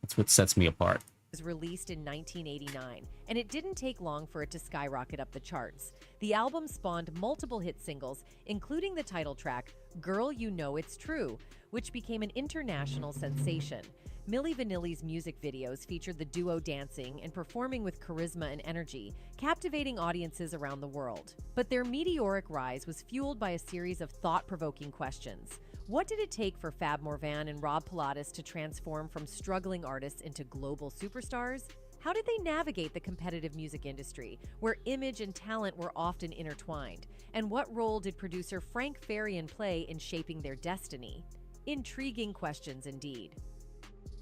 That's what sets me apart. Was released in 1989, and it didn't take long for it to skyrocket up the charts. The album spawned multiple hit singles, including the title track, Girl You Know It's True, which became an international sensation. Milli Vanilli's music videos featured the duo dancing and performing with charisma and energy, captivating audiences around the world. But their meteoric rise was fueled by a series of thought-provoking questions. What did it take for Fab Morvan and Rob Pilatus to transform from struggling artists into global superstars? How did they navigate the competitive music industry, where image and talent were often intertwined? And what role did producer Frank Farian play in shaping their destiny? Intriguing questions indeed.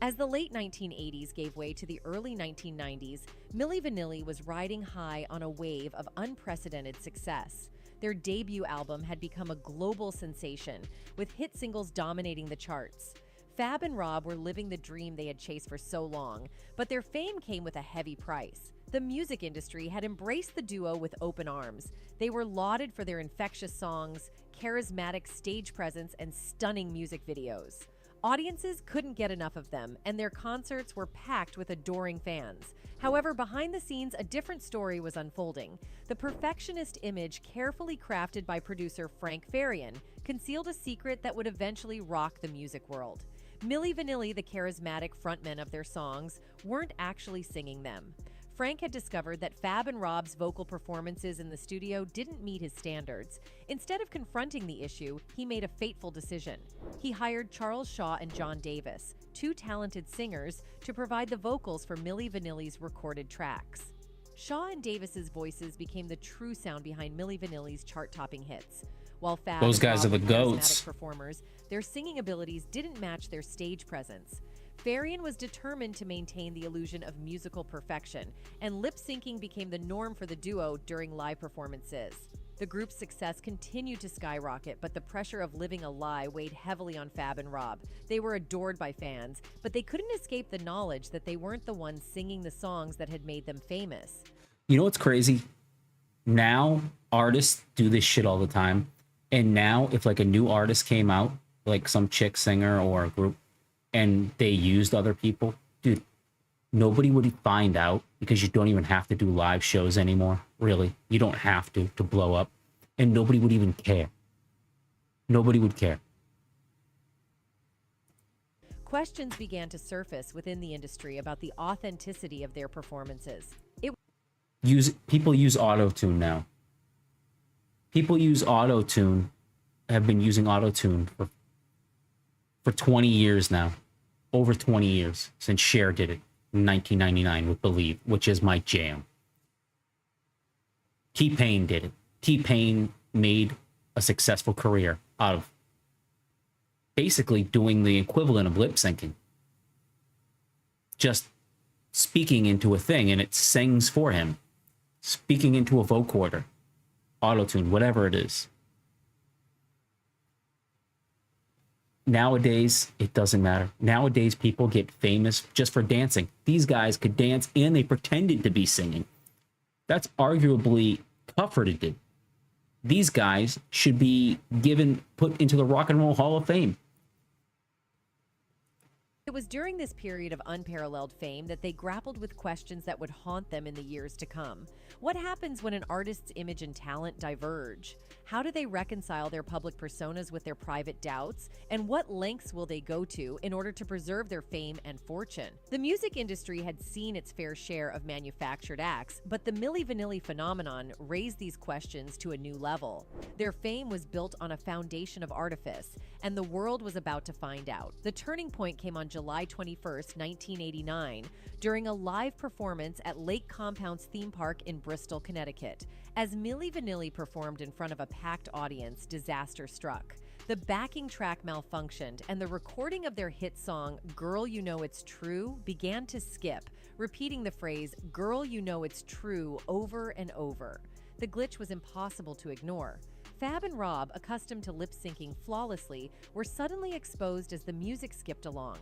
As the late 1980s gave way to the early 1990s, Milli Vanilli was riding high on a wave of unprecedented success. Their debut album had become a global sensation, with hit singles dominating the charts. Fab and Rob were living the dream they had chased for so long, but their fame came with a heavy price. The music industry had embraced the duo with open arms. They were lauded for their infectious songs, charismatic stage presence, and stunning music videos. Audiences couldn't get enough of them, and their concerts were packed with adoring fans. However, behind the scenes, a different story was unfolding. The perfectionist image carefully crafted by producer Frank Farian concealed a secret that would eventually rock the music world. Milli Vanilli, the charismatic frontmen of their songs, weren't actually singing them. Frank had discovered that Fab and Rob's vocal performances in the studio didn't meet his standards. Instead of confronting the issue, he made a fateful decision. He hired Charles Shaw and John Davis, two talented singers, to provide the vocals for Milli Vanilli's recorded tracks. Shaw and Davis's voices became the true sound behind Milli Vanilli's chart-topping hits. While Fab Those and guys Rob are the were goats. charismatic performers, their singing abilities didn't match their stage presence. Farian was determined to maintain the illusion of musical perfection, and lip-syncing became the norm for the duo during live performances. The group's success continued to skyrocket, but the pressure of living a lie weighed heavily on Fab and Rob. They were adored by fans, but they couldn't escape the knowledge that they weren't the ones singing the songs that had made them famous. You know what's crazy? Now artists do this shit all the time. And now if like a new artist came out, like some chick singer or a group, and they used other people, dude, nobody would find out because you don't even have to do live shows anymore. Really, you don't have to blow up, and nobody would even care. Nobody would care. Questions began to surface within the industry about the authenticity of their performances. People use auto-tune now. People use auto-tune, have been using auto-tune for 20 years now. Over 20 years since Cher did it in 1999 with Believe, which is my jam. T-Pain did it. T-Pain made a successful career out of basically doing the equivalent of lip syncing. Just speaking into a thing and it sings for him. Speaking into a vocoder, auto-tune, whatever it is. Nowadays, it doesn't matter. Nowadays, people get famous just for dancing. These guys could dance and they pretended to be singing. That's arguably tougher to do. These guys should be put into the Rock and Roll Hall of Fame. It was during this period of unparalleled fame that they grappled with questions that would haunt them in the years to come. What happens when an artist's image and talent diverge? How do they reconcile their public personas with their private doubts? And what lengths will they go to in order to preserve their fame and fortune? The music industry had seen its fair share of manufactured acts, but the Milli Vanilli phenomenon raised these questions to a new level. Their fame was built on a foundation of artifice, and the world was about to find out. The turning point came on July 21st, 1989, during a live performance at Lake Compounce theme park in Bristol, Connecticut. As Milli Vanilli performed in front of a packed audience, disaster struck. The backing track malfunctioned, and the recording of their hit song, Girl You Know It's True, began to skip, repeating the phrase, Girl You Know It's True, over and over. The glitch was impossible to ignore. Fab and Rob, accustomed to lip-syncing flawlessly, were suddenly exposed as the music skipped along.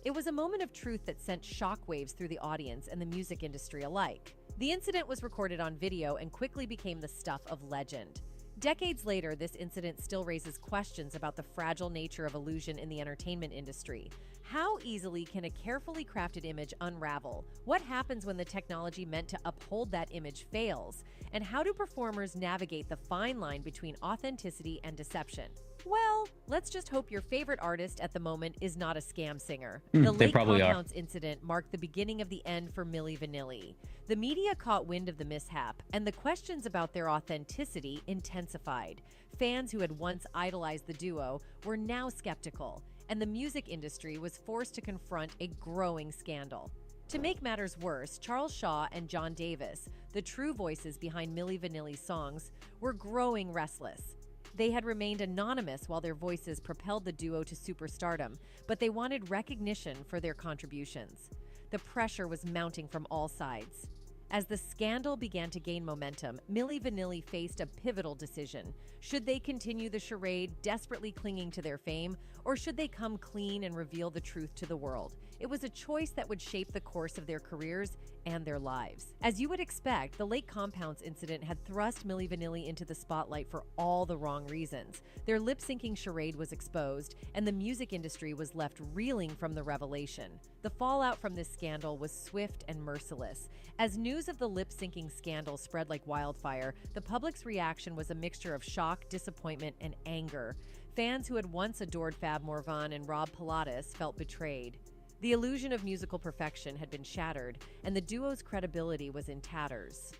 It was a moment of truth that sent shockwaves through the audience and the music industry alike. The incident was recorded on video and quickly became the stuff of legend. Decades later, this incident still raises questions about the fragile nature of illusion in the entertainment industry. How easily can a carefully crafted image unravel? What happens when the technology meant to uphold that image fails? And how do performers navigate the fine line between authenticity and deception? Well, let's just hope your favorite artist at the moment is not a scam singer. The Lake Compounce incident marked the beginning of the end for Milli Vanilli. The media caught wind of the mishap, and the questions about their authenticity intensified. Fans who had once idolized the duo were now skeptical, and the music industry was forced to confront a growing scandal. To make matters worse, Charles Shaw and John Davis, the true voices behind Milli Vanilli's songs, were growing restless. They had remained anonymous while their voices propelled the duo to superstardom, but they wanted recognition for their contributions. The pressure was mounting from all sides. As the scandal began to gain momentum, Milli Vanilli faced a pivotal decision. Should they continue the charade, desperately clinging to their fame, or should they come clean and reveal the truth to the world? It was a choice that would shape the course of their careers and their lives. As you would expect, the Lake Compounce incident had thrust Milli Vanilli into the spotlight for all the wrong reasons. Their lip-syncing charade was exposed, and the music industry was left reeling from the revelation. The fallout from this scandal was swift and merciless. As news of the lip-syncing scandal spread like wildfire, the public's reaction was a mixture of shock, disappointment, and anger. Fans who had once adored Fab Morvan and Rob Pilatus felt betrayed. The illusion of musical perfection had been shattered, and the duo's credibility was in tatters.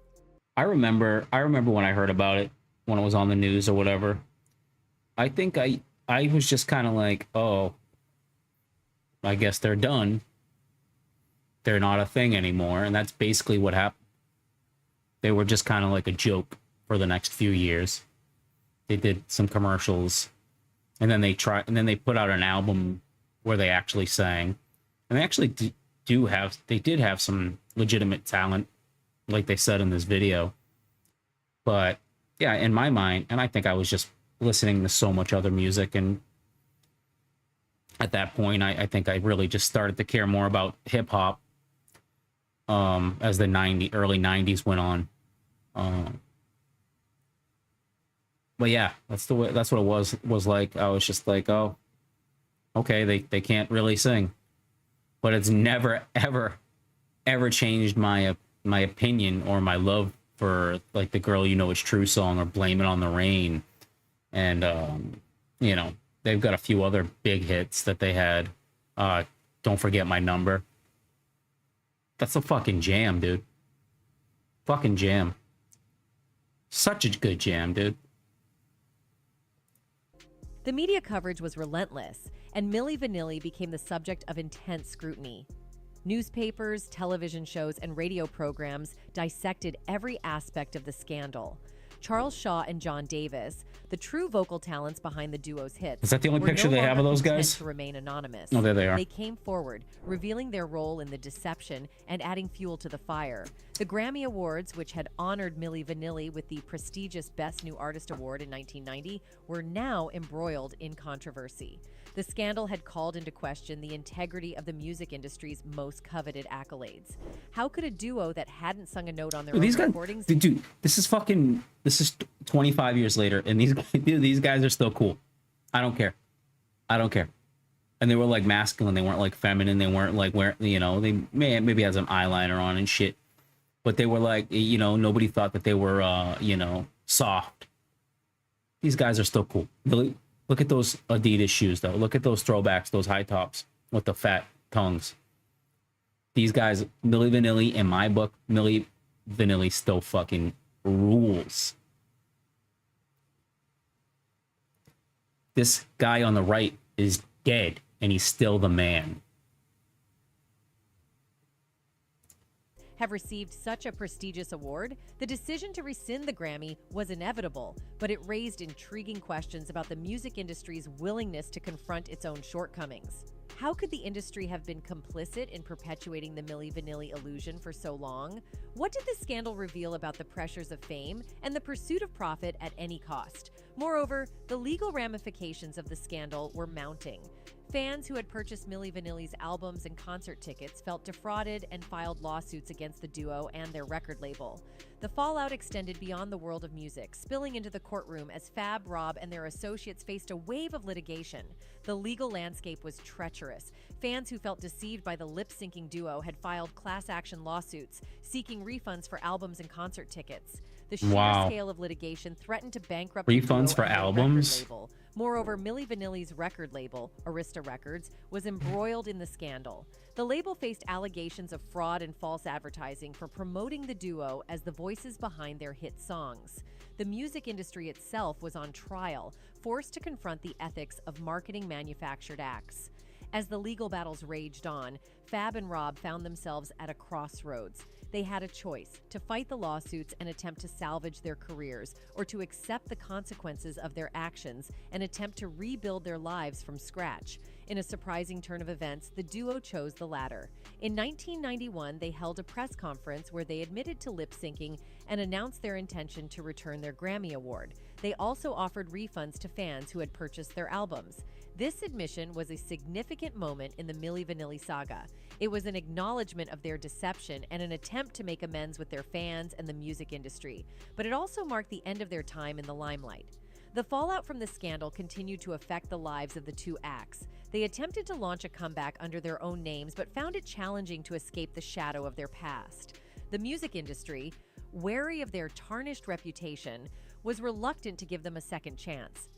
I remember when I heard about it, when it was on the news or whatever. I think I was just kind of like, oh, I guess they're done. They're not a thing anymore, and that's basically what happened. They were just kind of like a joke for the next few years. They did some commercials, and then they put out an album where they actually sang. And they actually did have some legitimate talent, like they said in this video. But yeah, in my mind, and I think I was just listening to so much other music, and at that point, I think I really just started to care more about hip hop as the early 90s went on. But yeah, that's what it was like. I was just like, oh, okay, they can't really sing. But it's never, ever changed my opinion or my love for like the Girl You Know It's True song or Blame It on the Rain. And, they've got a few other big hits that they had. Don't Forget My Number. That's a fucking jam, dude. Fucking jam. Such a good jam, dude. The media coverage was relentless, and Milli Vanilli became the subject of intense scrutiny. Newspapers, television shows, and radio programs dissected every aspect of the scandal. Charles Shaw and John Davis, the true vocal talents behind the duo's hits, is that the only picture they have of those guys? To remain anonymous. Oh, there they are. They came forward, revealing their role in the deception and adding fuel to the fire. The Grammy Awards, which had honored Milli Vanilli with the prestigious Best New Artist Award in 1990, were now embroiled in controversy. The scandal had called into question the integrity of the music industry's most coveted accolades. How could a duo that hadn't sung a note on their own recordings... Dude, this is 25 years later, and these guys are still cool. I don't care. And they were like masculine. They weren't like feminine. They weren't like wearing, they maybe had some eyeliner on and shit. But they were like, nobody thought that they were, soft. These guys are still cool. Look at those Adidas shoes, though. Look at those throwbacks, those high tops with the fat tongues. These guys, Milli Vanilli, in my book, Milli Vanilli still fucking rules. This guy on the right is dead, and he's still the man. Have received such a prestigious award, the decision to rescind the Grammy was inevitable, but it raised intriguing questions about the music industry's willingness to confront its own shortcomings. How could the industry have been complicit in perpetuating the Milli Vanilli illusion for so long? What did the scandal reveal about the pressures of fame and the pursuit of profit at any cost? Moreover, the legal ramifications of the scandal were mounting. Fans who had purchased Milli Vanilli's albums and concert tickets felt defrauded and filed lawsuits against the duo and their record label. The fallout extended beyond the world of music, spilling into the courtroom as Fab, Rob, and their associates faced a wave of litigation. The legal landscape was treacherous. Fans who felt deceived by the lip-syncing duo had filed class action lawsuits, seeking refunds for albums and concert tickets. The sheer scale of litigation threatened to bankrupt refunds for albums. Label. Moreover, Milli Vanilli's record label, Arista Records, was embroiled in the scandal. The label faced allegations of fraud and false advertising for promoting the duo as the voices behind their hit songs. The music industry itself was on trial, forced to confront the ethics of marketing manufactured acts. As the legal battles raged on, Fab and Rob found themselves at a crossroads. They had a choice: to fight the lawsuits and attempt to salvage their careers, or to accept the consequences of their actions and attempt to rebuild their lives from scratch. In a surprising turn of events, the duo chose the latter. In 1991, they held a press conference where they admitted to lip-syncing and announced their intention to return their Grammy Award. They also offered refunds to fans who had purchased their albums. This admission was a significant moment in the Milli Vanilli saga. It was an acknowledgement of their deception and an attempt to make amends with their fans and the music industry, but it also marked the end of their time in the limelight. The fallout from the scandal continued to affect the lives of the two acts. They attempted to launch a comeback under their own names, but found it challenging to escape the shadow of their past. The music industry, wary of their tarnished reputation, was reluctant to give them a second chance.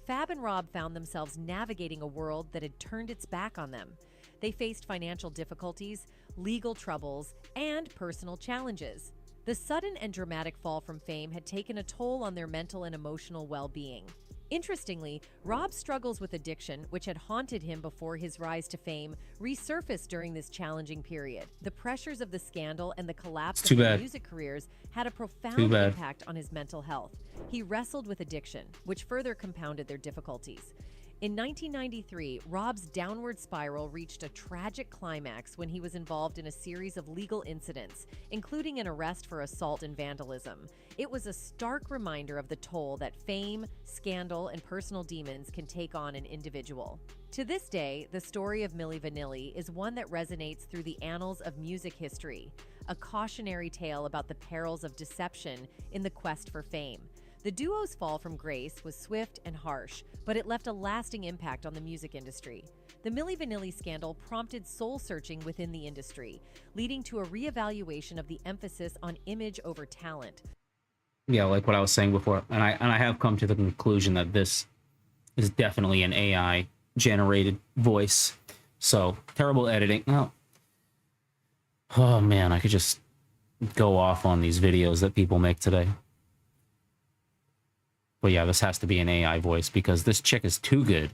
Fab and Rob found themselves navigating a world that had turned its back on them. They faced financial difficulties, legal troubles, and personal challenges. The sudden and dramatic fall from fame had taken a toll on their mental and emotional well-being. Interestingly, Rob's struggles with addiction, which had haunted him before his rise to fame, resurfaced during this challenging period. The pressures of the scandal and the collapse of their music careers had a profound impact on his mental health. He wrestled with addiction, which further compounded their difficulties. In 1993, Rob's downward spiral reached a tragic climax when he was involved in a series of legal incidents, including an arrest for assault and vandalism. It was a stark reminder of the toll that fame, scandal, and personal demons can take on an individual. To this day, the story of Milli Vanilli is one that resonates through the annals of music history, a cautionary tale about the perils of deception in the quest for fame. The duo's fall from grace was swift and harsh, but it left a lasting impact on the music industry. The Milli Vanilli scandal prompted soul-searching within the industry, leading to a reevaluation of the emphasis on image over talent. Yeah, like what I was saying before, and I have come to the conclusion that this is definitely an AI-generated voice. So, terrible editing. Oh man, I could just go off on these videos that people make today. But yeah, this has to be an AI voice because this chick is too good.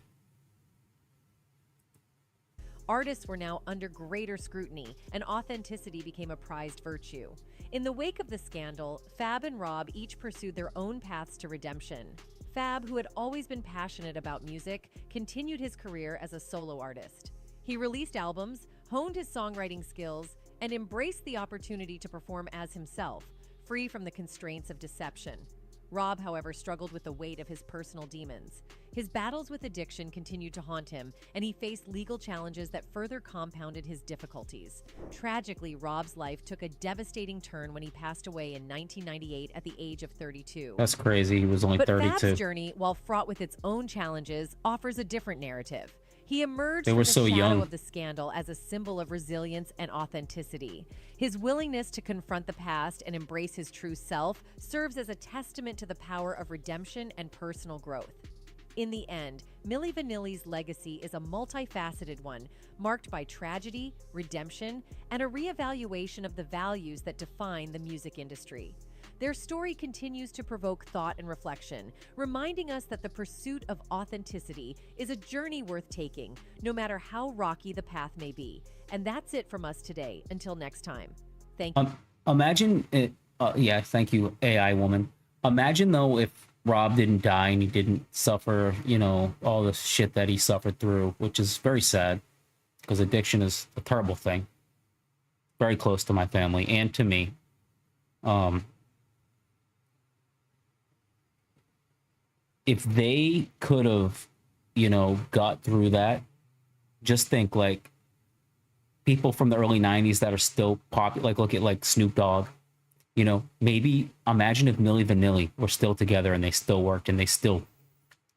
Artists were now under greater scrutiny, and authenticity became a prized virtue. In the wake of the scandal, Fab and Rob each pursued their own paths to redemption. Fab, who had always been passionate about music, continued his career as a solo artist. He released albums, honed his songwriting skills, and embraced the opportunity to perform as himself, free from the constraints of deception. Rob, however, struggled with the weight of his personal demons. His battles with addiction continued to haunt him, and he faced legal challenges that further compounded his difficulties. Tragically, Rob's life took a devastating turn when he passed away in 1998 at the age of 32. That's crazy. He was only But 32. Fab's journey, while fraught with its own challenges, offers a different narrative. He emerged They from were the so shadow young. of the scandal as a symbol of resilience and authenticity. His willingness to confront the past and embrace his true self serves as a testament to the power of redemption and personal growth. In the end, Milli Vanilli's legacy is a multifaceted one, marked by tragedy, redemption, and a reevaluation of the values that define the music industry. Their story continues to provoke thought and reflection, reminding us that the pursuit of authenticity is a journey worth taking, no matter how rocky the path may be. And that's it from us today. Until next time. Thank you. Imagine it. Yeah, thank you, AI woman. Imagine though if Rob didn't die and he didn't suffer, you know, all the shit that he suffered through, which is very sad because addiction is a terrible thing. Very close to my family and to me. If they could have, you know, got through that, just think like people from the early 90s that are still popular, like look at like Snoop Dogg, you know, maybe imagine if Milli Vanilli were still together and they still worked and they still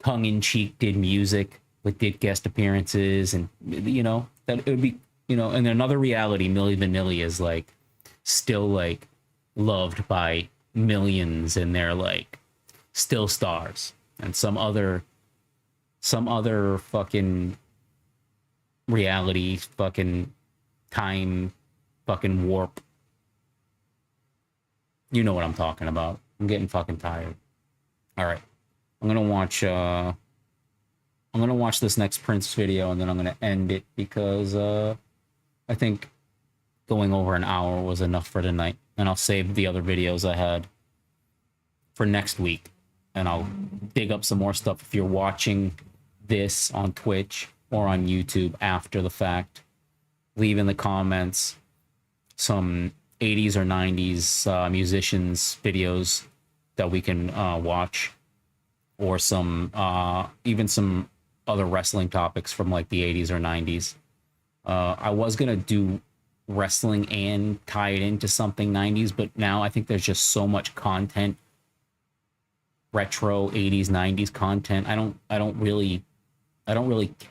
tongue-in-cheek did music, like did guest appearances, and, you know, that it would be, you know, and another reality, Milli Vanilli is like still like loved by millions and they're like still stars. And some other fucking reality, fucking time, fucking warp. You know what I'm talking about. I'm getting fucking tired. All right, I'm gonna watch this next Prince video and then I'm gonna end it because I think going over an hour was enough for tonight, and I'll save the other videos I had for next week. And I'll dig up some more stuff if you're watching this on Twitch or on YouTube after the fact. Leave in the comments some 80s or 90s musicians videos that we can watch, or some even some other wrestling topics from like the 80s or 90s. I was gonna do wrestling and tie it into something 90s, but now I think there's just so much content, retro 80s 90s content. I don't really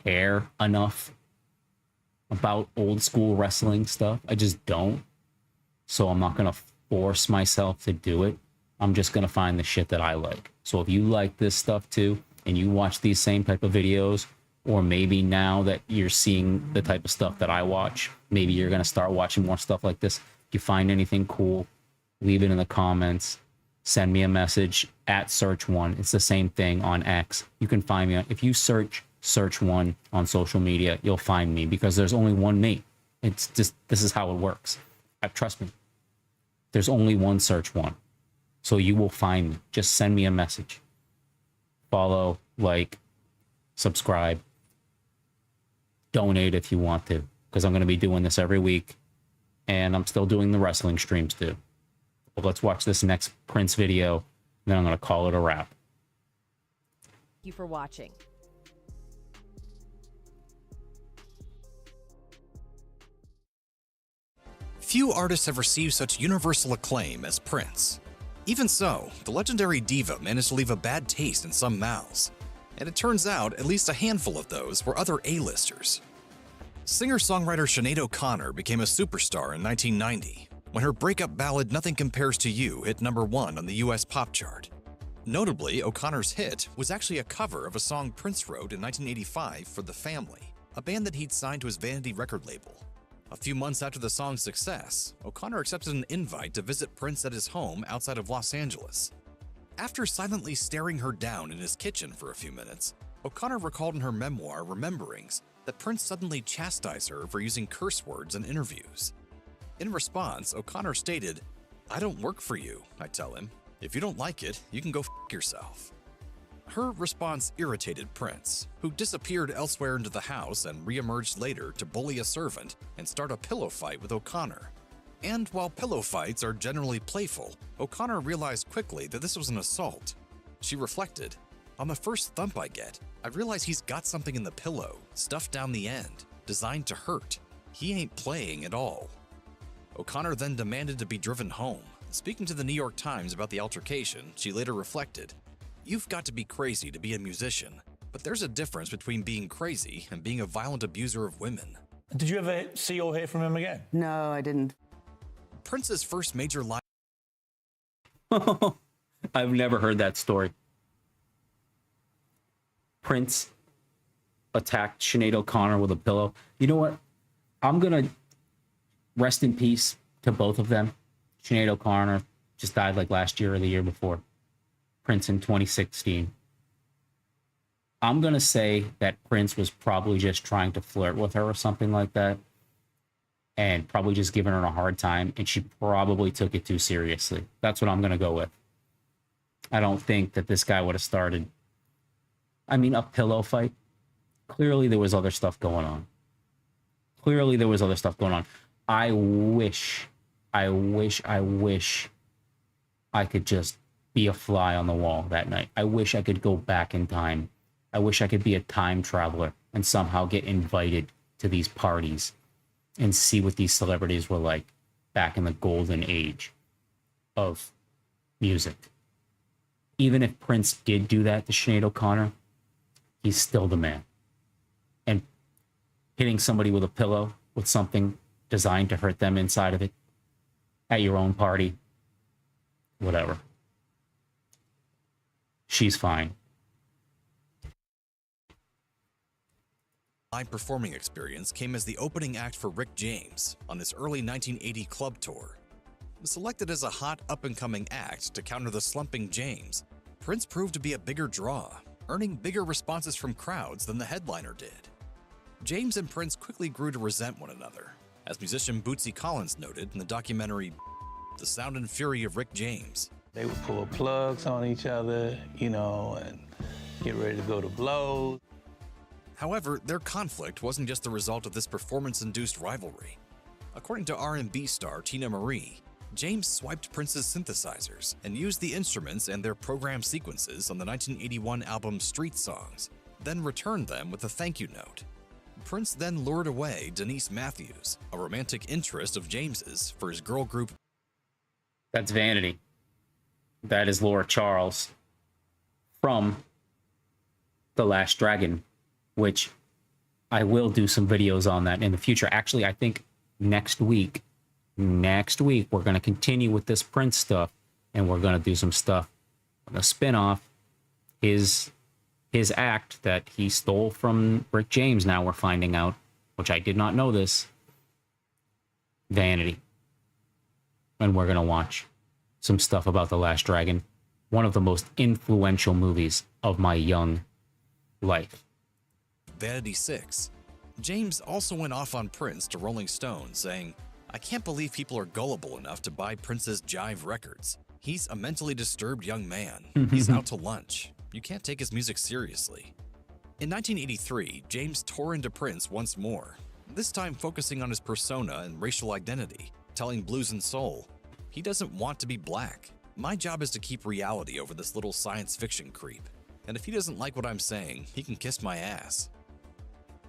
care enough about old school wrestling stuff. I just don't. So I'm not gonna force myself to do it. I'm just gonna find the shit that I like. So if you like this stuff too and you watch these same type of videos, or maybe now that you're seeing the type of stuff that I watch, maybe you're gonna start watching more stuff like this. If you find anything cool, leave it in the comments. Send me a message at search1. It's the same thing on X. You can find me on, if you search1 on social media, you'll find me because there's only one me. It's just, this is how it works. Trust me. There's only one search1. So you will find me. Just send me a message. Follow, like, subscribe, donate if you want to, because I'm going to be doing this every week, and I'm still doing the wrestling streams too. But let's watch this next Prince video, and then I'm going to call it a wrap. Thank you for watching. Few artists have received such universal acclaim as Prince. Even so, the legendary diva managed to leave a bad taste in some mouths, and it turns out at least a handful of those were other A-listers. Singer-songwriter Sinead O'Connor became a superstar in 1990 when her breakup ballad Nothing Compares to You hit #1 on the US pop chart. Notably, O'Connor's hit was actually a cover of a song Prince wrote in 1985 for The Family, a band that he'd signed to his Vanity record label. A few months after the song's success, O'Connor accepted an invite to visit Prince at his home outside of Los Angeles. After silently staring her down in his kitchen for a few minutes, O'Connor recalled in her memoir, Rememberings, that Prince suddenly chastised her for using curse words in interviews. In response, O'Connor stated, "I don't work for you," I tell him. "If you don't like it, you can go f*** yourself." Her response irritated Prince, who disappeared elsewhere into the house and re-emerged later to bully a servant and start a pillow fight with O'Connor. And while pillow fights are generally playful, O'Connor realized quickly that this was an assault. She reflected, "On the first thump I get, I realize he's got something in the pillow, stuffed down the end, designed to hurt. He ain't playing at all." O'Connor then demanded to be driven home. Speaking to the New York Times about the altercation, she later reflected, "You've got to be crazy to be a musician, but there's a difference between being crazy and being a violent abuser of women." Did you ever see or hear from him again? No, I didn't. Prince's first major live I've never heard that story. Prince attacked Sinead O'Connor with a pillow. You know what? I'm going to rest in peace to both of them. Sinead O'Connor just died like last year or the year before. Prince in 2016. I'm going to say that Prince was probably just trying to flirt with her or something like that, and probably just giving her a hard time, and she probably took it too seriously. That's what I'm going to go with. I don't think that this guy would have started, I mean, a pillow fight. Clearly there was other stuff going on. Clearly there was other stuff going on. I wish I could just be a fly on the wall that night. I wish I could go back in time. I wish I could be a time traveler and somehow get invited to these parties and see what these celebrities were like back in the golden age of music. Even if Prince did do that to Sinead O'Connor, he's still the man. And hitting somebody with a pillow with something designed to hurt them inside of it at your own party, whatever. She's fine. live performing experience came as the opening act for Rick James on this early 1980 club tour. Selected as a hot up-and-coming act to counter the slumping James, Prince proved to be a bigger draw, earning bigger responses from crowds than the headliner did. James and Prince quickly grew to resent one another, as musician Bootsy Collins noted in the documentary The Sound and Fury of Rick James. They would pull plugs on each other, and get ready to go to blows. However, their conflict wasn't just the result of this performance-induced rivalry. According to R&B star Tina Marie, James swiped Prince's synthesizers and used the instruments and their program sequences on the 1981 album Street Songs, then returned them with a thank you note. Prince then lured away Denise Matthews, a romantic interest of James's, for his girl group. That's Vanity. That is Laura Charles from The Last Dragon, which I will do some videos on that in the future. Actually, I think next week we're going to continue with this Prince stuff, and we're going to do some stuff on the spin-off, his act that he stole from Rick James. Now we're finding out, which I did not know this, Vanity. And we're going to watch some stuff about The Last Dragon, one of the most influential movies of my young life. Vanity 6. James also went off on Prince to Rolling Stone, saying, "I can't believe people are gullible enough to buy Prince's jive records. He's a mentally disturbed young man. He's out to lunch. You can't take his music seriously." In 1983, James tore into Prince once more, this time focusing on his persona and racial identity, telling Blues and Soul, "He doesn't want to be black. My job is to keep reality over this little science fiction creep. And if he doesn't like what I'm saying, he can kiss my ass."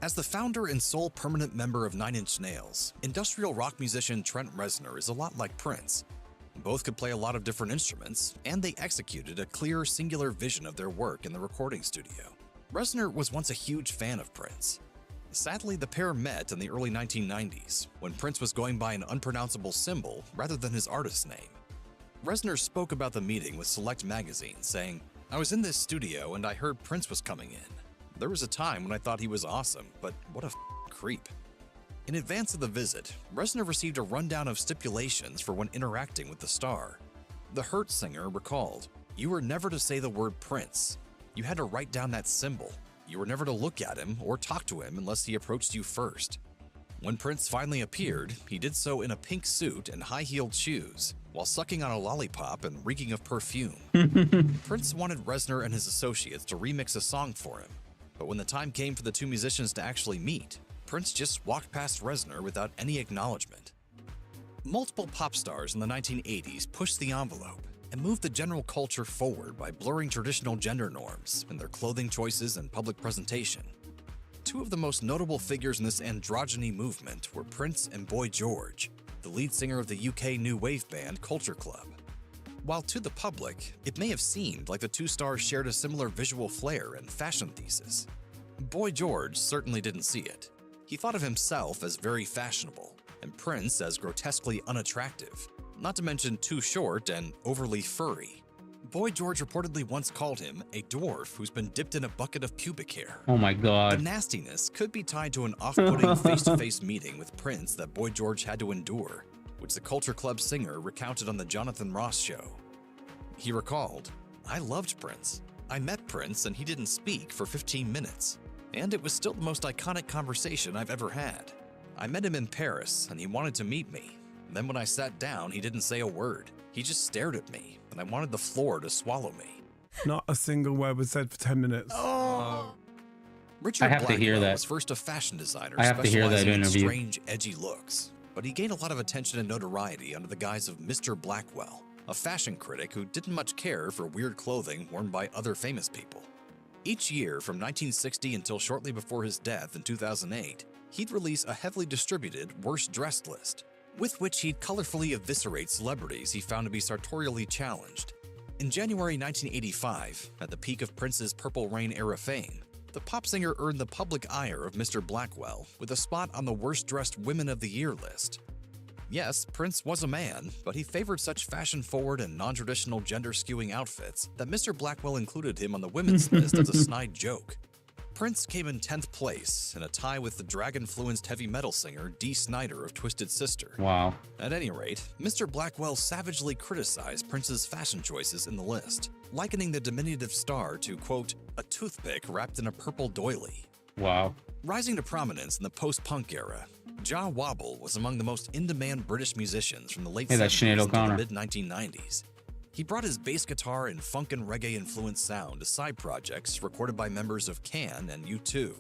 As the founder and sole permanent member of Nine Inch Nails, industrial rock musician Trent Reznor is a lot like Prince. Both could play a lot of different instruments, and they executed a clear, singular vision of their work in the recording studio. Reznor was once a huge fan of Prince. Sadly, the pair met in the early 1990s, when Prince was going by an unpronounceable symbol rather than his artist name. Reznor spoke about the meeting with Select Magazine, saying, "I was in this studio and I heard Prince was coming in. There was a time when I thought he was awesome, but what a creep." In advance of the visit, Reznor received a rundown of stipulations for when interacting with the star. The Hurt singer recalled, "You were never to say the word Prince. You had to write down that symbol. You were never to look at him or talk to him unless he approached you first." When Prince finally appeared, he did so in a pink suit and high-heeled shoes, while sucking on a lollipop and reeking of perfume. Prince wanted Reznor and his associates to remix a song for him, but when the time came for the two musicians to actually meet, Prince just walked past Reznor without any acknowledgement. Multiple pop stars in the 1980s pushed the envelope and moved the general culture forward by blurring traditional gender norms in their clothing choices and public presentation. Two of the most notable figures in this androgyny movement were Prince and Boy George, the lead singer of the UK new wave band Culture Club. While to the public, it may have seemed like the two stars shared a similar visual flair and fashion thesis, Boy George certainly didn't see it. He thought of himself as very fashionable, and Prince as grotesquely unattractive, not to mention too short and overly furry. Boy George reportedly once called him a dwarf who's been dipped in a bucket of pubic hair. Oh my The god. nastiness could be tied to an off-putting face-to-face meeting with Prince that Boy George had to endure, which the Culture Club singer recounted on the Jonathan Ross show. He recalled, "I loved Prince. I met Prince and he didn't speak for 15 minutes. And it was still the most iconic conversation I've ever had. I met him in Paris and he wanted to meet me. Then when I sat down, he didn't say a word. He just stared at me and I wanted the floor to swallow me." Not a single word was said for 10 minutes. Richard I have to hear Blackwell that. was first a fashion designer I have to hear that specializing in interview. strange, edgy looks, but he gained a lot of attention and notoriety under the guise of Mr. Blackwell, a fashion critic who didn't much care for weird clothing worn by other famous people. Each year from 1960 until shortly before his death in 2008, he'd release a heavily distributed worst dressed list, with which he'd colorfully eviscerate celebrities he found to be sartorially challenged. In January 1985, at the peak of Prince's Purple Rain era fame, the pop singer earned the public ire of Mr. Blackwell with a spot on the Worst Dressed Women of the Year list. Yes, Prince was a man, but he favored such fashion-forward and non-traditional gender-skewing outfits that Mr. Blackwell included him on the women's list as a snide joke. Prince came in 10th place in a tie with the drag-influenced heavy metal singer Dee Snider of Twisted Sister. Wow. At any rate, Mr. Blackwell savagely criticized Prince's fashion choices in the list, likening the diminutive star to, quote, a toothpick wrapped in a purple doily. Wow. Rising to prominence in the post-punk era, Jah Wobble was among the most in-demand British musicians from the late Hey, that's 70s Sinead into O'Connor. the mid-1990s. He brought his bass guitar and funk and reggae-influenced sound to side projects recorded by members of Can and U2,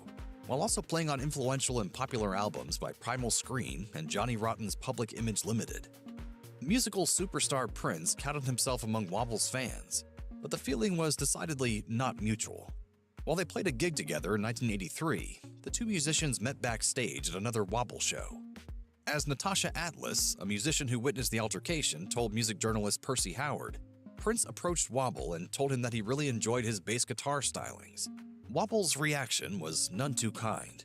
while also playing on influential and popular albums by Primal Scream and Johnny Rotten's Public Image Limited. Musical superstar Prince counted himself among Wobble's fans, but the feeling was decidedly not mutual. While they played a gig together in 1983, the two musicians met backstage at another Wobble show. As Natasha Atlas, a musician who witnessed the altercation, told music journalist Percy Howard, Prince approached Wobble and told him that he really enjoyed his bass guitar stylings. Wobble's reaction was none too kind.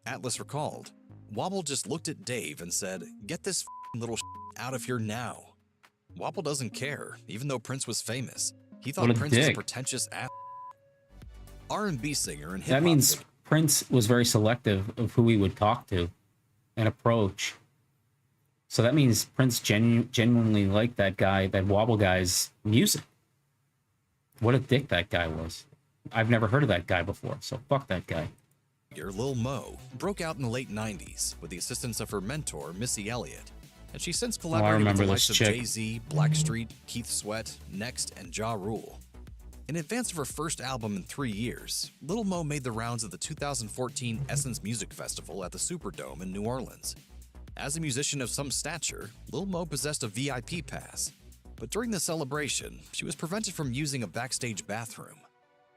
Atlas recalled, "Wobble just looked at Dave and said, 'Get this little out of here now.' Wobble doesn't care, even though Prince was famous. He thought What a Prince was a dick. pretentious ass." R&B singer and hip That hop means figure Prince was very selective of who he would talk to and approach. So that means Prince genuinely liked that guy, that Wobble guy's music. What a dick that guy was. I've never heard of that guy before, so fuck that guy. Lil Mo broke out in the late 90s with the assistance of her mentor, Missy Elliott, and she's since collaborated with remember the this likes of chick. Jay-Z, Blackstreet, Keith Sweat, Next, and Ja Rule. In advance of her first album in 3 years, Lil Mo made the rounds of the 2014 Essence Music Festival at the Superdome in New Orleans. As a musician of some stature, Lil Mo possessed a VIP pass, but during the celebration, she was prevented from using a backstage bathroom.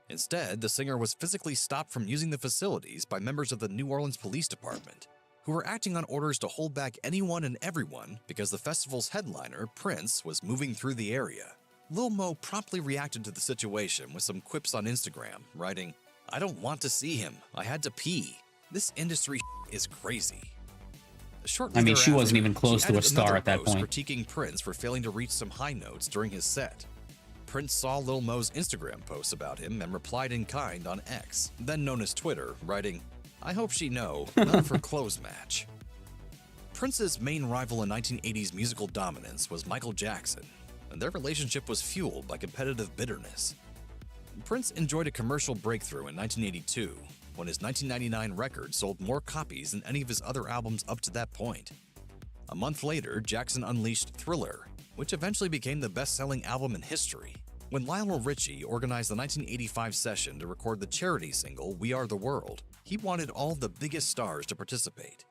Instead, the singer was physically stopped from using the facilities by members of the New Orleans Police Department, who were acting on orders to hold back anyone and everyone because the festival's headliner, Prince, was moving through the area. Lil Mo promptly reacted to the situation with some quips on Instagram, writing, "I don't want to see him. I had to pee. This industry is crazy." Shortly I mean, she wasn't thereafter, even close she to a added star another at that post point. critiquing Prince for failing to reach some high notes during his set. Prince saw Lil Mo's Instagram posts about him and replied in kind on X, then known as Twitter, writing, "I hope she know, none of her clothes match." Prince's main rival in 1980s musical dominance was Michael Jackson, and their relationship was fueled by competitive bitterness. Prince enjoyed a commercial breakthrough in 1982, when his 1999 record sold more copies than any of his other albums up to that point. A month later, Jackson unleashed Thriller, which eventually became the best-selling album in history. When Lionel Richie organized the 1985 session to record the charity single We Are the World, he wanted all the biggest stars to participate.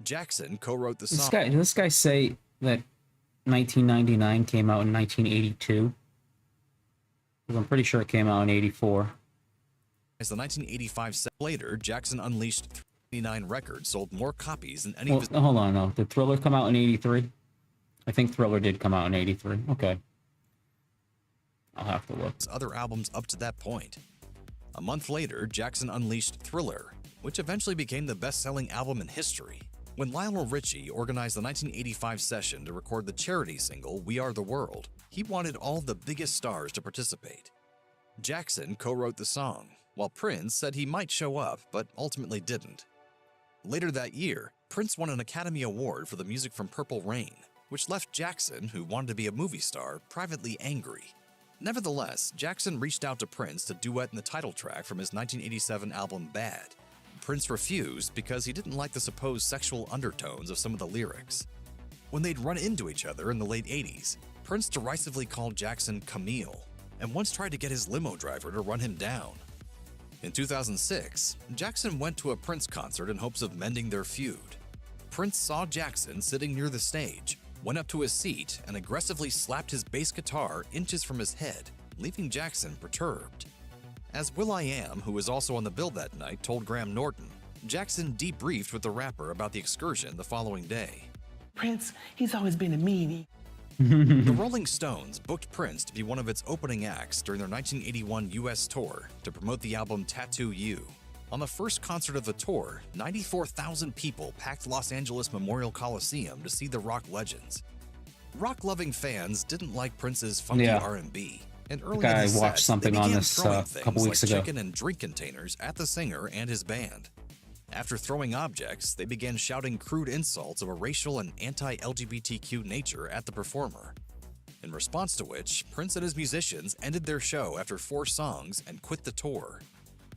Jackson co-wrote the song. This guy say that 1999 came out in 1982? Because I'm pretty sure it came out in 84. As the 1985 set later, Jackson unleashed 389 records, sold more copies than any Well, of his hold on, no. Did Thriller come out in 83? I think Thriller did come out in 83. Okay. I'll have to look. other albums up to that point. A month later, Jackson unleashed Thriller, which eventually became the best-selling album in history. When Lionel Richie organized the 1985 session to record the charity single We Are the World, he wanted all the biggest stars to participate. Jackson co-wrote the song, while Prince said he might show up, but ultimately didn't. Later that year, Prince won an Academy Award for the music from Purple Rain, which left Jackson, who wanted to be a movie star, privately angry. Nevertheless, Jackson reached out to Prince to duet in the title track from his 1987 album Bad. Prince refused because he didn't like the supposed sexual undertones of some of the lyrics. When they'd run into each other in the late 80s, Prince derisively called Jackson Camille, and once tried to get his limo driver to run him down. In 2006, Jackson went to a Prince concert in hopes of mending their feud. Prince saw Jackson sitting near the stage, went up to his seat, and aggressively slapped his bass guitar inches from his head, leaving Jackson perturbed. As will.i.am, who was also on the bill that night, told Graham Norton, Jackson debriefed with the rapper about the excursion the following day. Prince, he's always been a meanie. The Rolling Stones booked Prince to be one of its opening acts during their 1981 US tour to promote the album Tattoo You. On the first concert of the tour, 94,000 people packed Los Angeles Memorial Coliseum to see the rock legends. Rock-loving fans didn't like Prince's funky R&B, and early I in his watched set, something they on began this throwing a couple things weeks like ago. chicken and drink containers at the singer and his band. After throwing objects, they began shouting crude insults of a racial and anti-LGBTQ nature at the performer. In response to which, Prince and his musicians ended their show after 4 songs and quit the tour.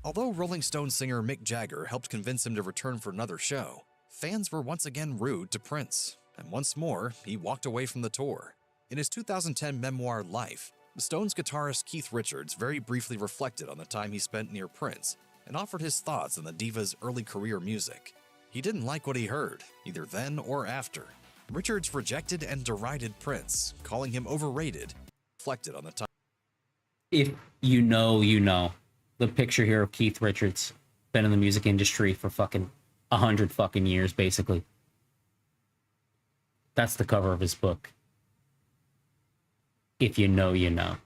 Although Rolling Stones singer Mick Jagger helped convince him to return for another show, fans were once again rude to Prince, and once more, he walked away from the tour. In his 2010 memoir Life, the Stones guitarist Keith Richards very briefly reflected on the time he spent near Prince and offered his thoughts on the diva's early career music. He didn't like what he heard, either then or after. Richards rejected and derided Prince, calling him overrated, reflected on the time. If you know, you know. The picture here of Keith Richards, been in the music industry for fucking 100 fucking years, basically. That's the cover of his book. If you know, you know.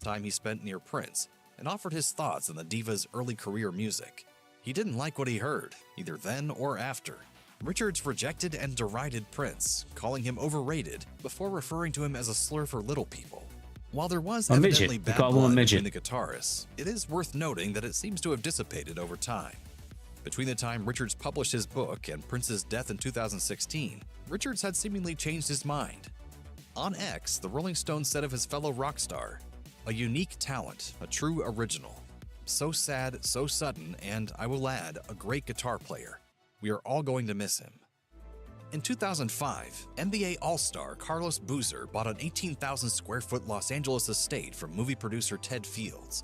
Time he spent near Prince and offered his thoughts on the diva's early career music. He didn't like what he heard, either then or after. Richards rejected and derided Prince, calling him overrated before referring to him as a slur for little people. While there was evidently bad blood between the guitarists, it is worth noting that it seems to have dissipated over time. Between the time Richards published his book and Prince's death in 2016, Richards had seemingly changed his mind. On X, the Rolling Stones said of his fellow rock star, "A unique talent, a true original. So sad, so sudden, and, I will add, a great guitar player. We are all going to miss him." In 2005, NBA All-Star Carlos Boozer bought an 18,000 square foot Los Angeles estate from movie producer Ted Fields.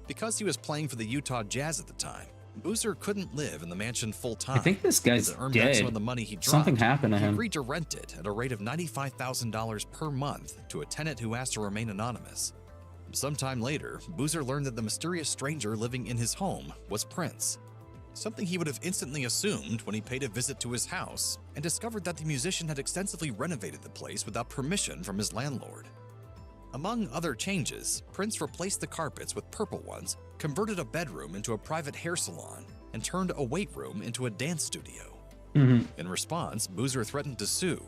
Because he was playing for the Utah Jazz at the time, Boozer couldn't live in the mansion full-time. I think this guy's to earn dead. back some of the money he dropped, Something happened to he him. agreed to rent it at a rate of $95,000 per month to a tenant who asked to remain anonymous. Sometime later, Boozer learned that the mysterious stranger living in his home was Prince. Something he would have instantly assumed when he paid a visit to his house and discovered that the musician had extensively renovated the place without permission from his landlord. Among other changes, Prince replaced the carpets with purple ones, converted a bedroom into a private hair salon, and turned a weight room into a dance studio. In response, Boozer threatened to sue,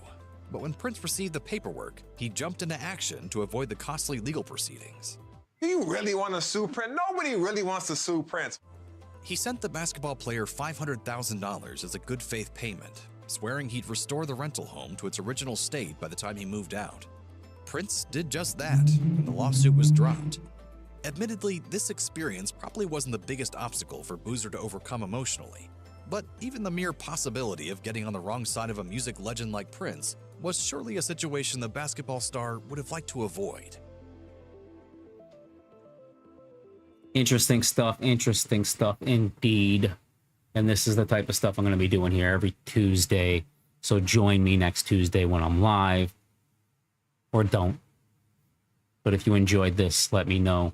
but when Prince received the paperwork, he jumped into action to avoid the costly legal proceedings. Do you really want to sue Prince? Nobody really wants to sue Prince. He sent the basketball player $500,000 as a good faith payment, swearing he'd restore the rental home to its original state by the time he moved out. Prince did just that, and the lawsuit was dropped. Admittedly, this experience probably wasn't the biggest obstacle for Boozer to overcome emotionally, but even the mere possibility of getting on the wrong side of a music legend like Prince was surely a situation the basketball star would have liked to avoid. Interesting stuff indeed. And this is the type of stuff I'm going to be doing here every Tuesday, So join me next Tuesday when I'm live, or don't. But if you enjoyed this, let me know.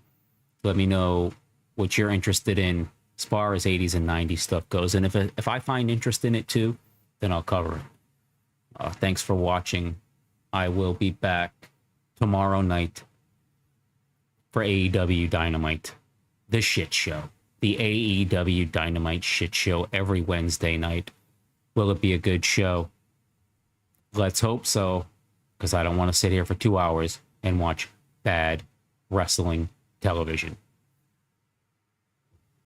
Let me know what you're interested in as far as 80s and 90s stuff goes. And if I find interest in it too, then I'll cover it. Thanks for watching. I will be back tomorrow night for AEW Dynamite, the shit show. The AEW Dynamite shit show every Wednesday night. Will it be a good show? Let's hope so, because I don't want to sit here for 2 hours and watch bad wrestling television.